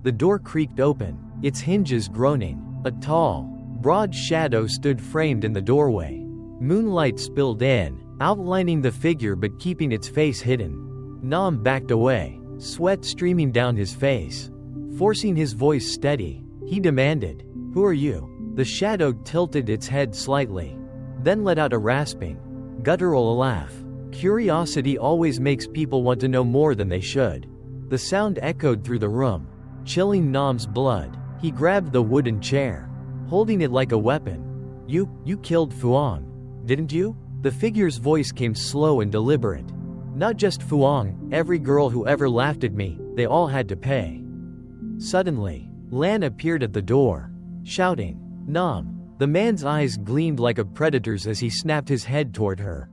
The door creaked open, its hinges groaning. A tall, broad shadow stood framed in the doorway. Moonlight spilled in, outlining the figure but keeping its face hidden. Nam backed away, sweat streaming down his face. Forcing his voice steady, he demanded, "Who are you?" The shadow tilted its head slightly, then let out a rasping, guttural laugh. Curiosity always makes people want to know more than they should. The sound echoed through the room, chilling Nam's blood. He grabbed the wooden chair, holding it like a weapon. You killed Phuong, didn't you?" The figure's voice came slow and deliberate. "Not just Phuong, every girl who ever laughed at me, they all had to pay." Suddenly, Lan appeared at the door, shouting, "Nam!" The man's eyes gleamed like a predator's as he snapped his head toward her.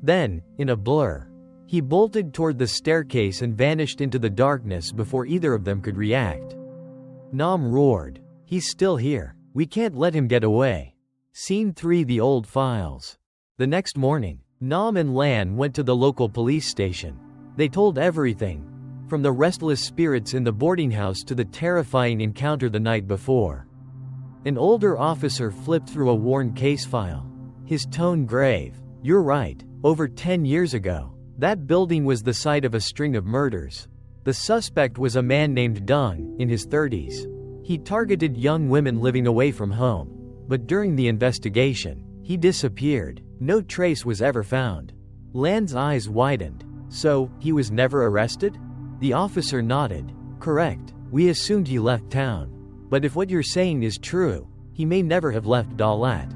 Then, in a blur, he bolted toward the staircase and vanished into the darkness before either of them could react. Nam roared, "He's still here. We can't let him get away." Scene 3: The Old Files. The next morning, Nam and Lan went to the local police station. They told everything, from the restless spirits in the boarding house to the terrifying encounter the night before. An older officer flipped through a worn case file, his tone grave. "You're right. Over 10 years ago, that building was the site of a string of murders. The suspect was a man named Deng, in his 30s. He targeted young women living away from home. But during the investigation, he disappeared. No trace was ever found." Lan's eyes widened. "So, he was never arrested?" The officer nodded. "Correct. We assumed he left town. But if what you're saying is true, he may never have left Dalat."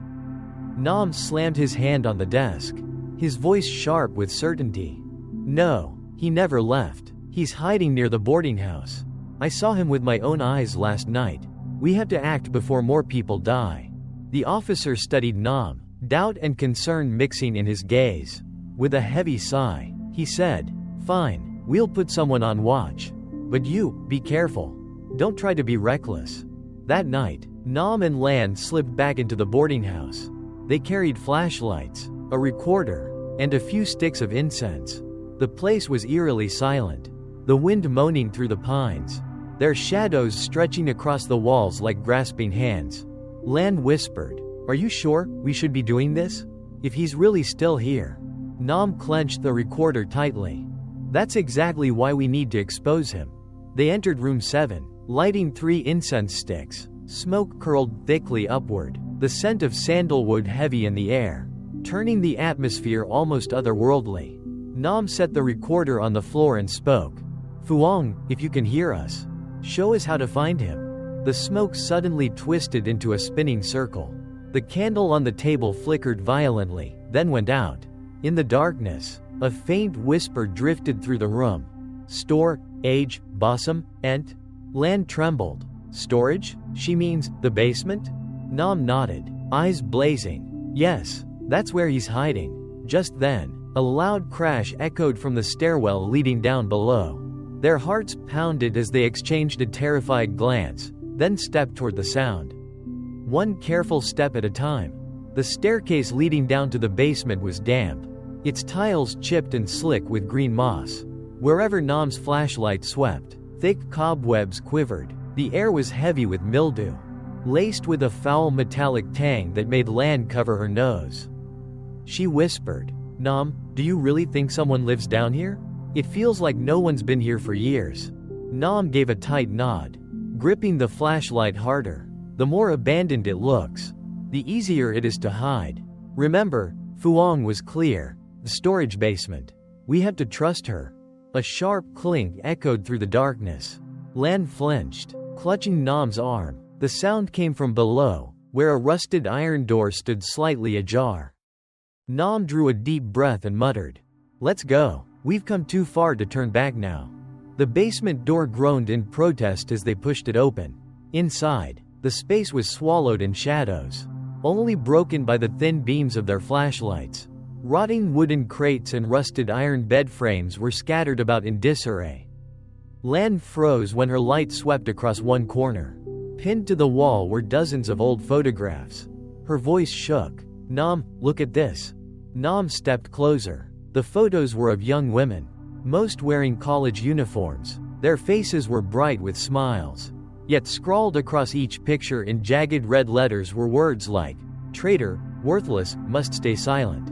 Nam slammed his hand on the desk, his voice sharp with certainty. "No, he never left. He's hiding near the boarding house. I saw him with my own eyes last night. We have to act before more people die." The officer studied Nam, doubt and concern mixing in his gaze. With a heavy sigh, he said, "Fine, we'll put someone on watch. But you, be careful. Don't try to be reckless." That night, Nam and Lan slipped back into the boarding house. They carried flashlights, a recorder, and a few sticks of incense. The place was eerily silent, the wind moaning through the pines, their shadows stretching across the walls like grasping hands. Lan whispered, "Are you sure we should be doing this? If he's really still here?" Nam clenched the recorder tightly. "That's exactly why we need to expose him." They entered room 7, lighting 3 incense sticks. Smoke curled thickly upward, the scent of sandalwood heavy in the air, turning the atmosphere almost otherworldly. Nam set the recorder on the floor and spoke. "Phuong, if you can hear us, show us how to find him." The smoke suddenly twisted into a spinning circle. The candle on the table flickered violently, then went out. In the darkness, a faint whisper drifted through the room. "Store, age, Bossum, Ent?" Lan trembled. "Storage? She means the basement?" Nam nodded, eyes blazing. "Yes, that's where he's hiding." Just then, a loud crash echoed from the stairwell leading down below. Their hearts pounded as they exchanged a terrified glance, then stepped toward the sound. One careful step at a time. The staircase leading down to the basement was damp, its tiles chipped and slick with green moss. Wherever Nam's flashlight swept, thick cobwebs quivered. The air was heavy with mildew, laced with a foul metallic tang that made Lan cover her nose. She whispered, "Nam, do you really think someone lives down here? It feels like no one's been here for years." Nam gave a tight nod, gripping the flashlight harder. The more abandoned it looks, the easier it is to hide. Remember, Fuang was clear. The storage basement. We have to trust her. A sharp clink echoed through the darkness. Lan flinched, clutching Nam's arm. The sound came from below, where a rusted iron door stood slightly ajar. Nam drew a deep breath and muttered, "Let's go. We've come too far to turn back now." The basement door groaned in protest as they pushed it open. Inside, the space was swallowed in shadows, only broken by the thin beams of their flashlights. Rotting wooden crates and rusted iron bed frames were scattered about in disarray. Lan froze when her light swept across one corner. Pinned to the wall were dozens of old photographs. Her voice shook. "Nam, look at this." Nam stepped closer. The photos were of young women, most wearing college uniforms. Their faces were bright with smiles. Yet scrawled across each picture in jagged red letters were words like, "Traitor, worthless, must stay silent."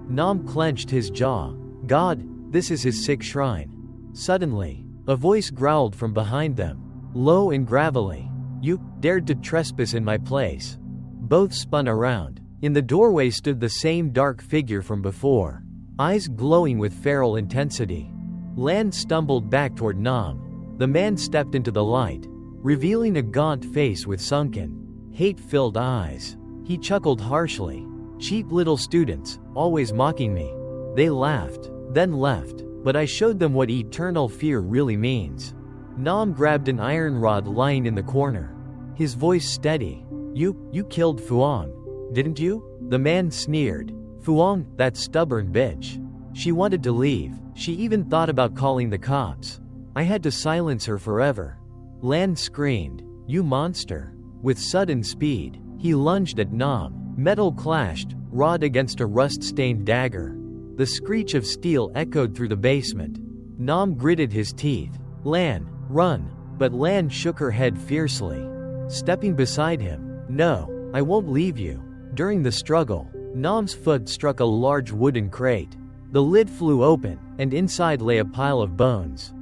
Nam clenched his jaw. "God, this is his sick shrine." Suddenly, a voice growled from behind them, low and gravelly. "You dared to trespass in my place." Both spun around. In the doorway stood the same dark figure from before, eyes glowing with feral intensity. Lan stumbled back toward Nam. The man stepped into the light, revealing a gaunt face with sunken, hate-filled eyes. He chuckled harshly. "Cheap little students, always mocking me." They laughed, then left, but I showed them what eternal fear really means. Nam grabbed an iron rod lying in the corner, his voice steady. You killed Fuang, didn't you?" The man sneered. "Fuang, that stubborn bitch. She wanted to leave. She even thought about calling the cops. I had to silence her forever." Lan screamed, "You monster." With sudden speed, he lunged at Nam. Metal clashed, rod against a rust-stained dagger. The screech of steel echoed through the basement. Nam gritted his teeth. "Lan, run." But Lan shook her head fiercely, stepping beside him. "No, I won't leave you." During the struggle, Nam's foot struck a large wooden crate. The lid flew open, and inside lay a pile of bones,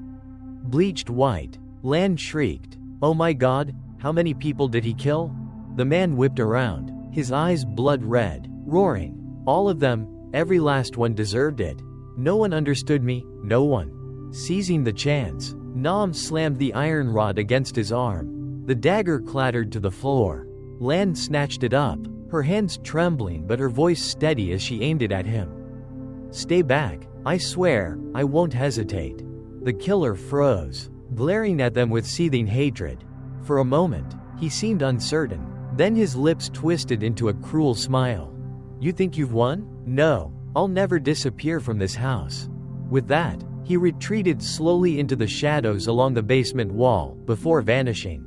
bleached white. Lan shrieked, "Oh my God, how many people did he kill?" The man whipped around, his eyes blood red, roaring, "All of them, every last one deserved it. No one understood me, no one." Seizing the chance, Nam slammed the iron rod against his arm. The dagger clattered to the floor. Lan snatched it up, her hands trembling but her voice steady as she aimed it at him. "Stay back, I swear, I won't hesitate." The killer froze, glaring at them with seething hatred. For a moment, he seemed uncertain. Then his lips twisted into a cruel smile. "You think you've won? No, I'll never disappear from this house." With that, he retreated slowly into the shadows along the basement wall, before vanishing,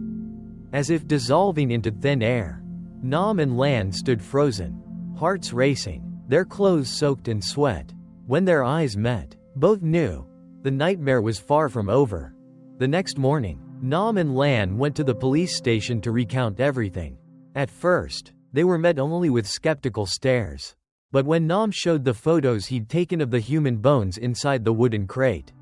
as if dissolving into thin air. Nam and Lan stood frozen, hearts racing, their clothes soaked in sweat. When their eyes met, both knew the nightmare was far from over. The next morning, Nam and Lan went to the police station to recount everything. At first, they were met only with skeptical stares. But when Nam showed the photos he'd taken of the human bones inside the wooden crate,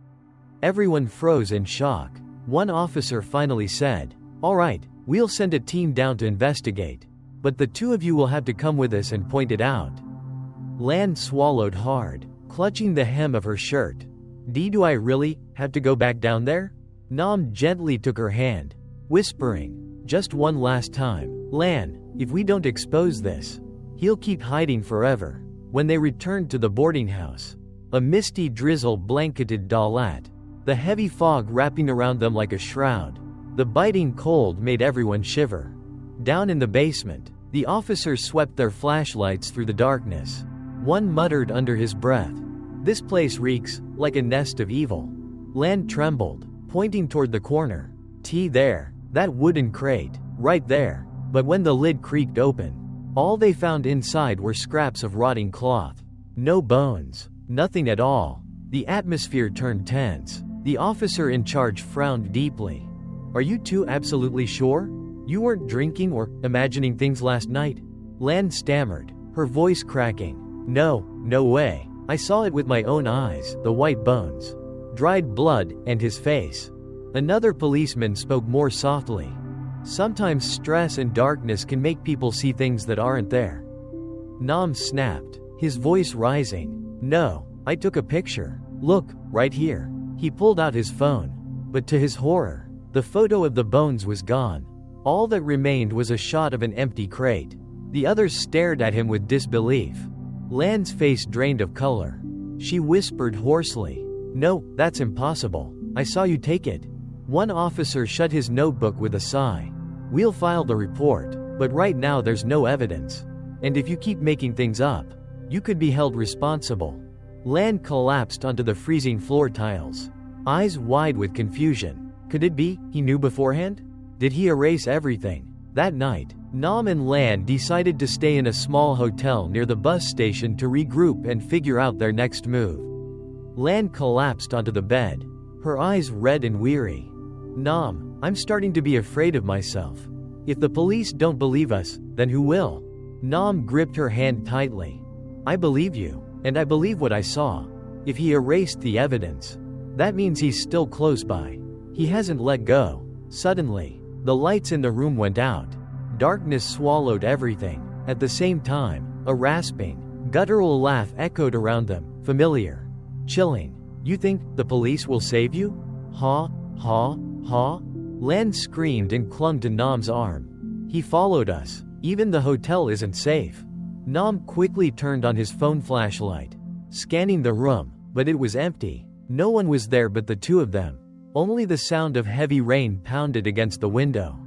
everyone froze in shock. One officer finally said, "All right, we'll send a team down to investigate. But the two of you will have to come with us and point it out." Lan swallowed hard, clutching the hem of her shirt. Do I really have to go back down there?" Nam gently took her hand, whispering, "Just one last time. Lan, if we don't expose this, he'll keep hiding forever." When they returned to the boarding house, a misty drizzle blanketed Dalat, the heavy fog wrapping around them like a shroud. The biting cold made everyone shiver. Down in the basement, the officers swept their flashlights through the darkness. One muttered under his breath, "This place reeks like a nest of evil." Lan trembled, pointing toward the corner. There, that wooden crate, right there." But when the lid creaked open, All they found inside were scraps of rotting cloth. No bones. Nothing at all. The atmosphere turned tense. The officer in charge frowned deeply. Are you two absolutely sure? You weren't drinking or imagining things last night? Lan stammered, her voice cracking. No way. I saw it with my own eyes, the white bones, dried blood, and his face. Another policeman spoke more softly. Sometimes stress and darkness can make people see things that aren't there. Nam snapped, his voice rising. No, I took a picture. Look, right here. He pulled out his phone. But to his horror, the photo of the bones was gone. All that remained was a shot of an empty crate. The others stared at him with disbelief. Lan's face drained of color. She whispered hoarsely, "No, that's impossible. I saw you take it." One officer shut his notebook with a sigh. "We'll file the report, but right now there's no evidence. And if you keep making things up, you could be held responsible." Lan collapsed onto the freezing floor tiles, eyes wide with confusion. Could it be he knew beforehand? Did he erase everything? That night, Nam and Lan decided to stay in a small hotel near the bus station to regroup and figure out their next move. Lan collapsed onto the bed, her eyes red and weary. "Nam, I'm starting to be afraid of myself. If the police don't believe us, then who will?" Nam gripped her hand tightly. "I believe you, and I believe what I saw. If he erased the evidence, that means he's still close by. He hasn't let go." Suddenly, the lights in the room went out. Darkness swallowed everything. At the same time, a rasping, guttural laugh echoed around them, familiar, chilling. "You think the police will save you?" Ha, ha, ha. Lan screamed and clung to Nam's arm. "He followed us. Even the hotel isn't safe." Nam quickly turned on his phone flashlight, scanning the room, but it was empty. No one was there but the two of them. Only the sound of heavy rain pounded against the window.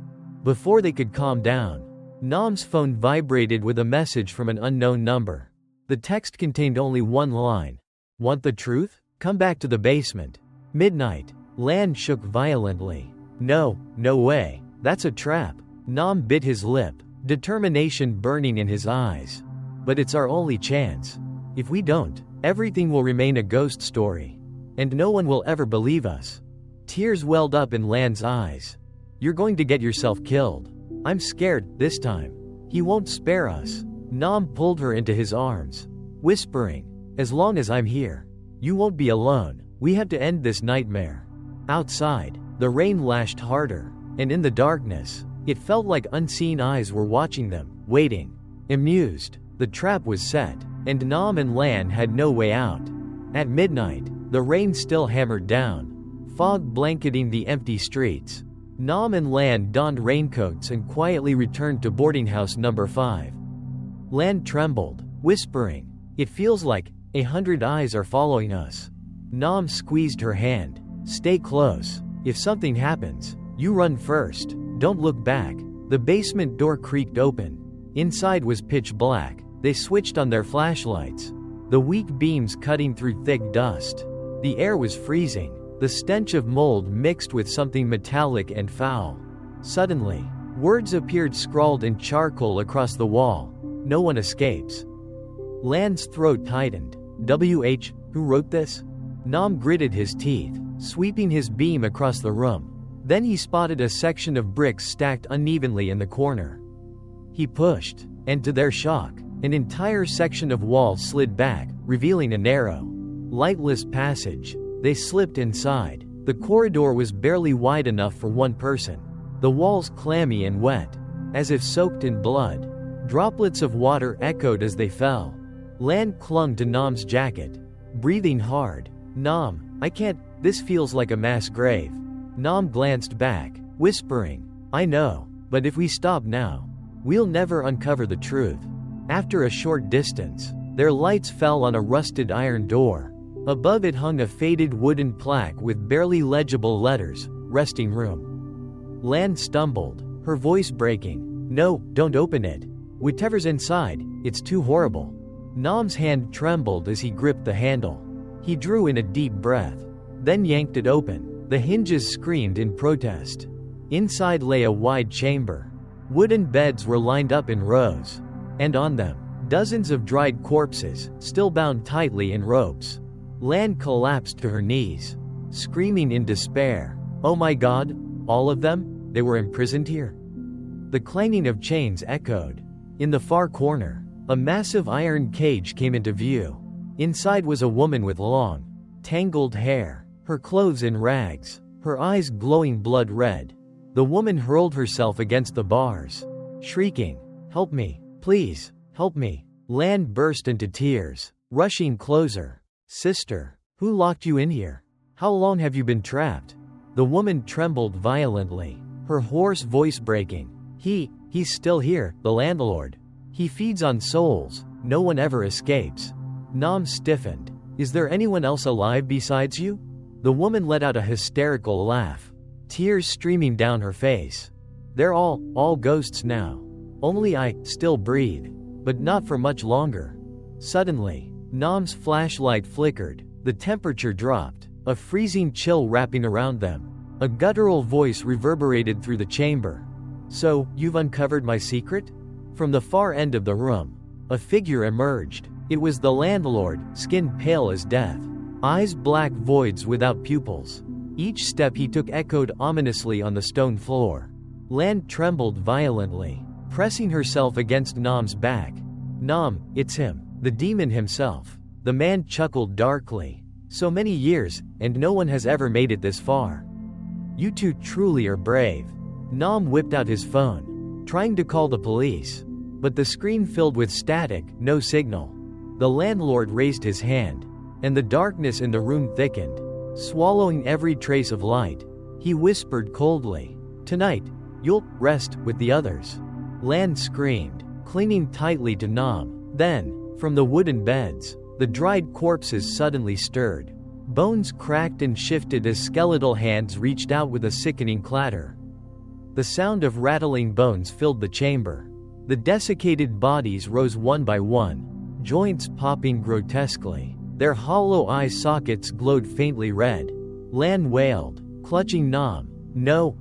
Before they could calm down, Nam's phone vibrated with a message from an unknown number. The text contained only one line. "Want the truth? Come back to the basement. Midnight." Lan shook violently. No way. That's a trap." Nam bit his lip, determination burning in his eyes. "But it's our only chance. If we don't, everything will remain a ghost story. And no one will ever believe us." Tears welled up in Lan's eyes. "You're going to get yourself killed. I'm scared, this time. He won't spare us." Nam pulled her into his arms, whispering, "As long as I'm here, you won't be alone. We have to end this nightmare." Outside, the rain lashed harder, and in the darkness, it felt like unseen eyes were watching them, waiting, amused. The trap was set, and Nam and Lan had no way out. At midnight, the rain still hammered down, fog blanketing the empty streets. Nam and Lan donned raincoats and quietly returned to boarding house number 5. Lan trembled, whispering, "It feels like 100 eyes are following us." Nam squeezed her hand. "Stay close. If something happens, you run first. Don't look back." The basement door creaked open. Inside was pitch black. They switched on their flashlights, the weak beams cutting through thick dust. The air was freezing. The stench of mold mixed with something metallic and foul. Suddenly, words appeared scrawled in charcoal across the wall. "No one escapes." Lan's throat tightened. Who wrote this? Nam gritted his teeth, sweeping his beam across the room. Then he spotted a section of bricks stacked unevenly in the corner. He pushed, and to their shock, an entire section of wall slid back, revealing a narrow, lightless passage. They slipped inside. The corridor was barely wide enough for one person. The walls clammy and wet, as if soaked in blood. Droplets of water echoed as they fell. Lan clung to Nam's jacket, breathing hard. "Nam, I can't, this feels like a mass grave." Nam glanced back, whispering, "I know, but if we stop now, we'll never uncover the truth." After a short distance, their lights fell on a rusted iron door. Above it hung a faded wooden plaque with barely legible letters, "Resting Room." Lan stumbled, her voice breaking. "No, don't open it. Whatever's inside, it's too horrible." Nam's hand trembled as he gripped the handle. He drew in a deep breath, then yanked it open. The hinges screamed in protest. Inside lay a wide chamber. Wooden beds were lined up in rows. And on them, dozens of dried corpses, still bound tightly in ropes. Lan collapsed to her knees, screaming in despair. Oh my God, all of them? They were imprisoned here? The clanging of chains echoed. In the far corner, a massive iron cage came into view. Inside was a woman with long, tangled hair, her clothes in rags, her eyes glowing blood red. The woman hurled herself against the bars, shrieking, "Help me, please, help me." Lan burst into tears, rushing closer. "Sister, who locked you in here? How long have you been trapped?" The woman trembled violently, her hoarse voice breaking. He's still here, the landlord. He feeds on souls, no one ever escapes." Nam stiffened. "Is there anyone else alive besides you?" The woman let out a hysterical laugh, tears streaming down her face. "They're all ghosts now. Only I still breathe, but not for much longer." Suddenly, Nam's flashlight flickered, the temperature dropped, a freezing chill wrapping around them. A guttural voice reverberated through the chamber. "So, you've uncovered my secret?" From the far end of the room, a figure emerged. It was the landlord, skin pale as death, eyes black voids without pupils. Each step he took echoed ominously on the stone floor. Lan trembled violently, pressing herself against Nam's back. "Nam, it's him, the demon himself." The man chuckled darkly. "So many years, and no one has ever made it this far. You two truly are brave." Nam whipped out his phone, trying to call the police. But the screen filled with static, no signal. The landlord raised his hand, and the darkness in the room thickened, swallowing every trace of light. He whispered coldly, "Tonight, you'll rest with the others." Lan screamed, clinging tightly to Nam. Then, from the wooden beds, the dried corpses suddenly stirred. Bones cracked and shifted as skeletal hands reached out with a sickening clatter. The sound of rattling bones filled the chamber. The desiccated bodies rose one by one, joints popping grotesquely. Their hollow eye sockets glowed faintly red. Lan wailed, clutching Nam. No,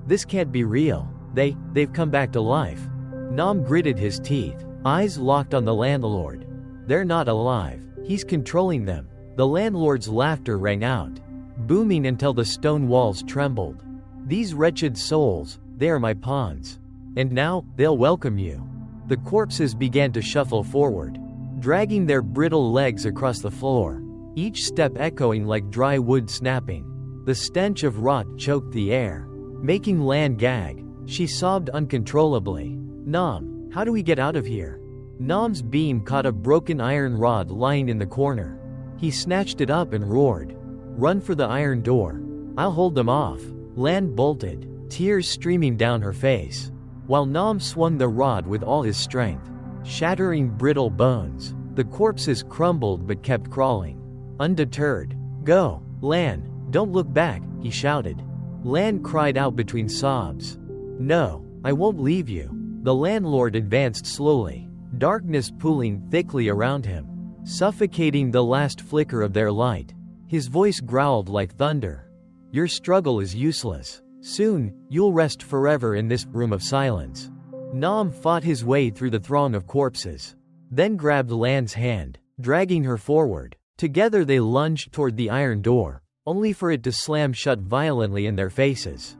this can't be real. They've come back to life." Nam gritted his teeth, eyes locked on the landlord. "They're not alive. He's controlling them." The landlord's laughter rang out, booming until the stone walls trembled. "These wretched souls, they are my pawns. And now, they'll welcome you." The corpses began to shuffle forward, dragging their brittle legs across the floor, each step echoing like dry wood snapping. The stench of rot choked the air, making Lan gag. She sobbed uncontrollably. "Nam, how do we get out of here?" Nam's beam caught a broken iron rod lying in the corner. He snatched it up and roared, "Run for the iron door. I'll hold them off." Lan bolted, tears streaming down her face, while Nam swung the rod with all his strength, shattering brittle bones. The corpses crumbled but kept crawling, undeterred. "Go, Lan, don't look back," he shouted. Lan cried out between sobs. "No, I won't leave you." The landlord advanced slowly, darkness pooling thickly around him, suffocating the last flicker of their light. His voice growled like thunder. "Your struggle is useless. Soon, you'll rest forever in this room of silence." Nam fought his way through the throng of corpses, then grabbed Lan's hand, dragging her forward. Together they lunged toward the iron door, only for it to slam shut violently in their faces.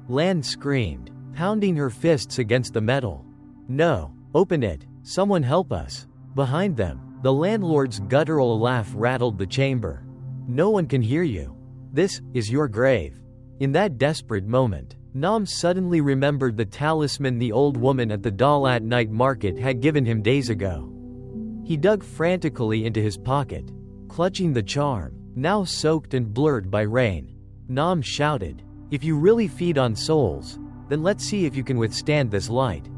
Lan screamed, pounding her fists against the metal. "No, open it, someone help us." Behind them, the landlord's guttural laugh rattled the chamber. "No one can hear you. This is your grave." In that desperate moment, Nam suddenly remembered the talisman the old woman at the Dalat night market had given him days ago. He dug frantically into his pocket, clutching the charm, now soaked and blurred by rain. Nam shouted, "If you really feed on souls, then let's see if you can withstand this light."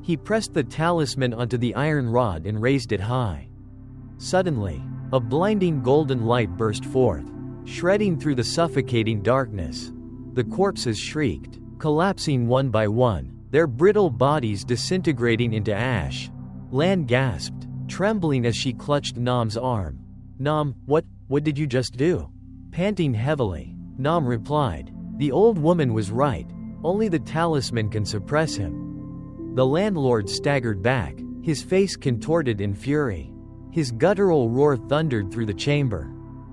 He pressed the talisman onto the iron rod and raised it high. Suddenly, a blinding golden light burst forth, shredding through the suffocating darkness. The corpses shrieked, collapsing one by one, their brittle bodies disintegrating into ash. Lan gasped, trembling as she clutched Nam's arm. "Nam, what did you just do?" Panting heavily, Nam replied, "The old woman was right, only the talisman can suppress him." The landlord staggered back, his face contorted in fury. His guttural roar thundered through the chamber.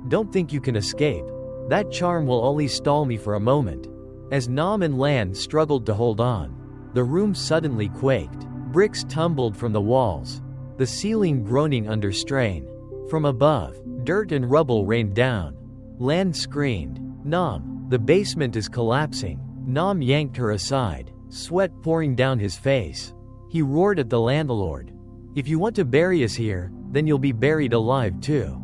"Don't think you can escape. That charm will only stall me for a moment." As Nam and Lan struggled to hold on, the room suddenly quaked. Bricks tumbled from the walls, the ceiling groaning under strain. From above, dirt and rubble rained down. Lan screamed, "Nam, the basement is collapsing." Nam yanked her aside, sweat pouring down his face. He roared at the landlord, "If you want to bury us here, then you'll be buried alive too."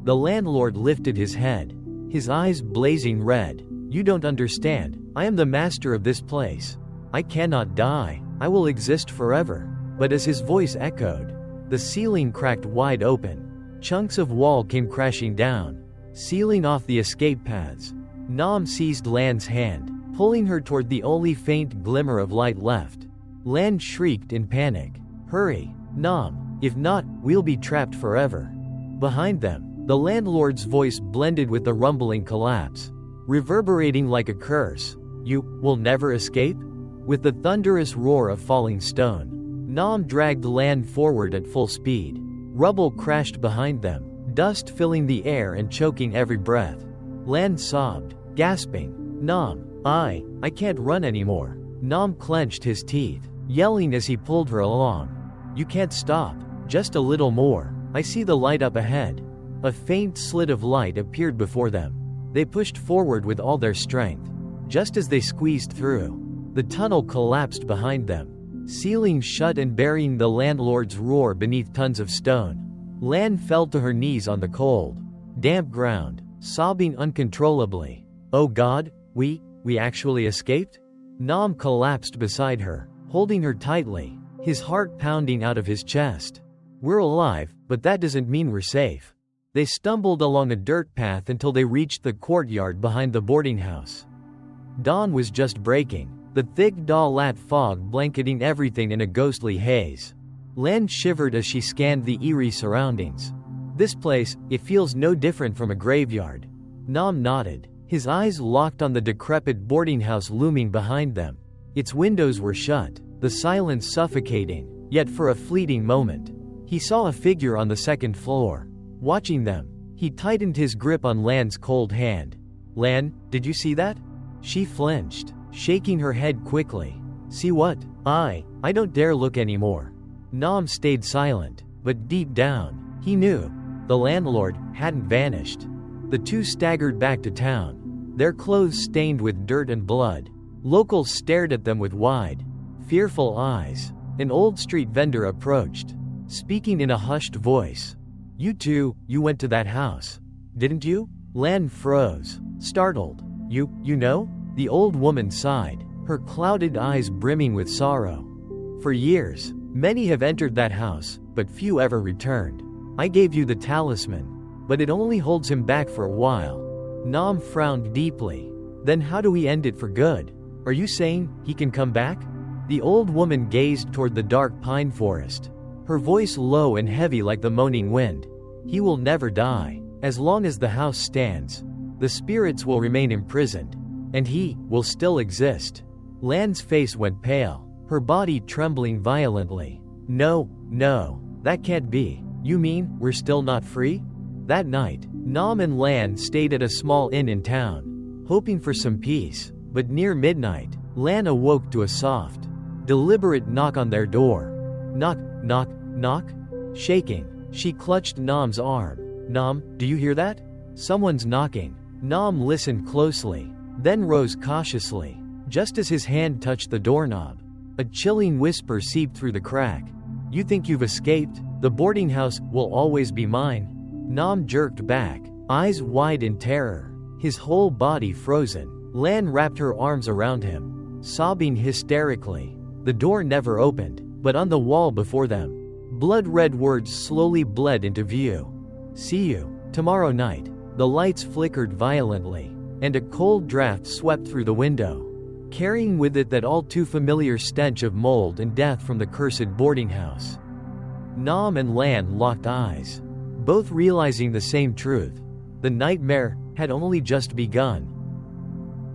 The landlord lifted his head, his eyes blazing red. "You don't understand. I am the master of this place. I cannot die. I will exist forever." But as his voice echoed, the ceiling cracked wide open. Chunks of wall came crashing down, sealing off the escape paths. Nam seized Lan's hand, pulling her toward the only faint glimmer of light left. Lan shrieked in panic, "Hurry, Nam, if not, we'll be trapped forever." Behind them, the landlord's voice blended with the rumbling collapse, reverberating like a curse. "You will never escape?" With the thunderous roar of falling stone, Nam dragged Lan forward at full speed. Rubble crashed behind them, dust filling the air and choking every breath. Lan sobbed, gasping, "Nam, I can't run anymore." Nam clenched his teeth, yelling as he pulled her along. "You can't stop, just a little more. I see the light up ahead." A faint slit of light appeared before them. They pushed forward with all their strength. Just as they squeezed through, the tunnel collapsed behind them, sealing shut and burying the landlord's roar beneath tons of stone. Lan fell to her knees on the cold, damp ground, sobbing uncontrollably. "Oh God, we actually escaped?" Nam collapsed beside her, holding her tightly, his heart pounding out of his chest. "We're alive, but that doesn't mean we're safe." They stumbled along a dirt path until they reached the courtyard behind the boarding house. Dawn was just breaking, the thick Dalat fog blanketing everything in a ghostly haze. Lan shivered as she scanned the eerie surroundings. "This place, it feels no different from a graveyard." Nam nodded, his eyes locked on the decrepit boarding house looming behind them. Its windows were shut, the silence suffocating, yet for a fleeting moment, he saw a figure on the second floor. Watching them, he tightened his grip on Lan's cold hand. "Lan, did you see that?" She flinched, shaking her head quickly. "See what?" I don't dare look anymore." Nam stayed silent, but deep down, he knew. The landlord hadn't vanished. The two staggered back to town, their clothes stained with dirt and blood. Locals stared at them with wide, fearful eyes. An old street vendor approached, speaking in a hushed voice. You went to that house, didn't you?" Lan froze, startled. You know?" The old woman sighed, her clouded eyes brimming with sorrow. "For years, many have entered that house, but few ever returned. I gave you the talisman, but it only holds him back for a while." Nam frowned deeply. "Then how do we end it for good? Are you saying he can come back?" The old woman gazed toward the dark pine forest, her voice low and heavy like the moaning wind. "He will never die. As long as the house stands, the spirits will remain imprisoned, and he will still exist." Lan's face went pale, her body trembling violently. No, that can't be. You mean, we're still not free?" That night, Nam and Lan stayed at a small inn in town, hoping for some peace, but near midnight, Lan awoke to a soft, deliberate knock on their door. Knock, knock, knock. Shaking, she clutched Nam's arm. "Nam, do you hear that? Someone's knocking." Nam listened closely, then rose cautiously. Just as his hand touched the doorknob, a chilling whisper seeped through the crack. "You think you've escaped? The boarding house will always be mine." Nam jerked back, eyes wide in terror, his whole body frozen. Lan wrapped her arms around him, sobbing hysterically. The door never opened, but on the wall before them, blood-red words slowly bled into view. "See you tomorrow night." The lights flickered violently, and a cold draft swept through the window, carrying with it that all too familiar stench of mold and death from the cursed boarding house. Nam and Lan locked eyes, both realizing the same truth. The nightmare had only just begun.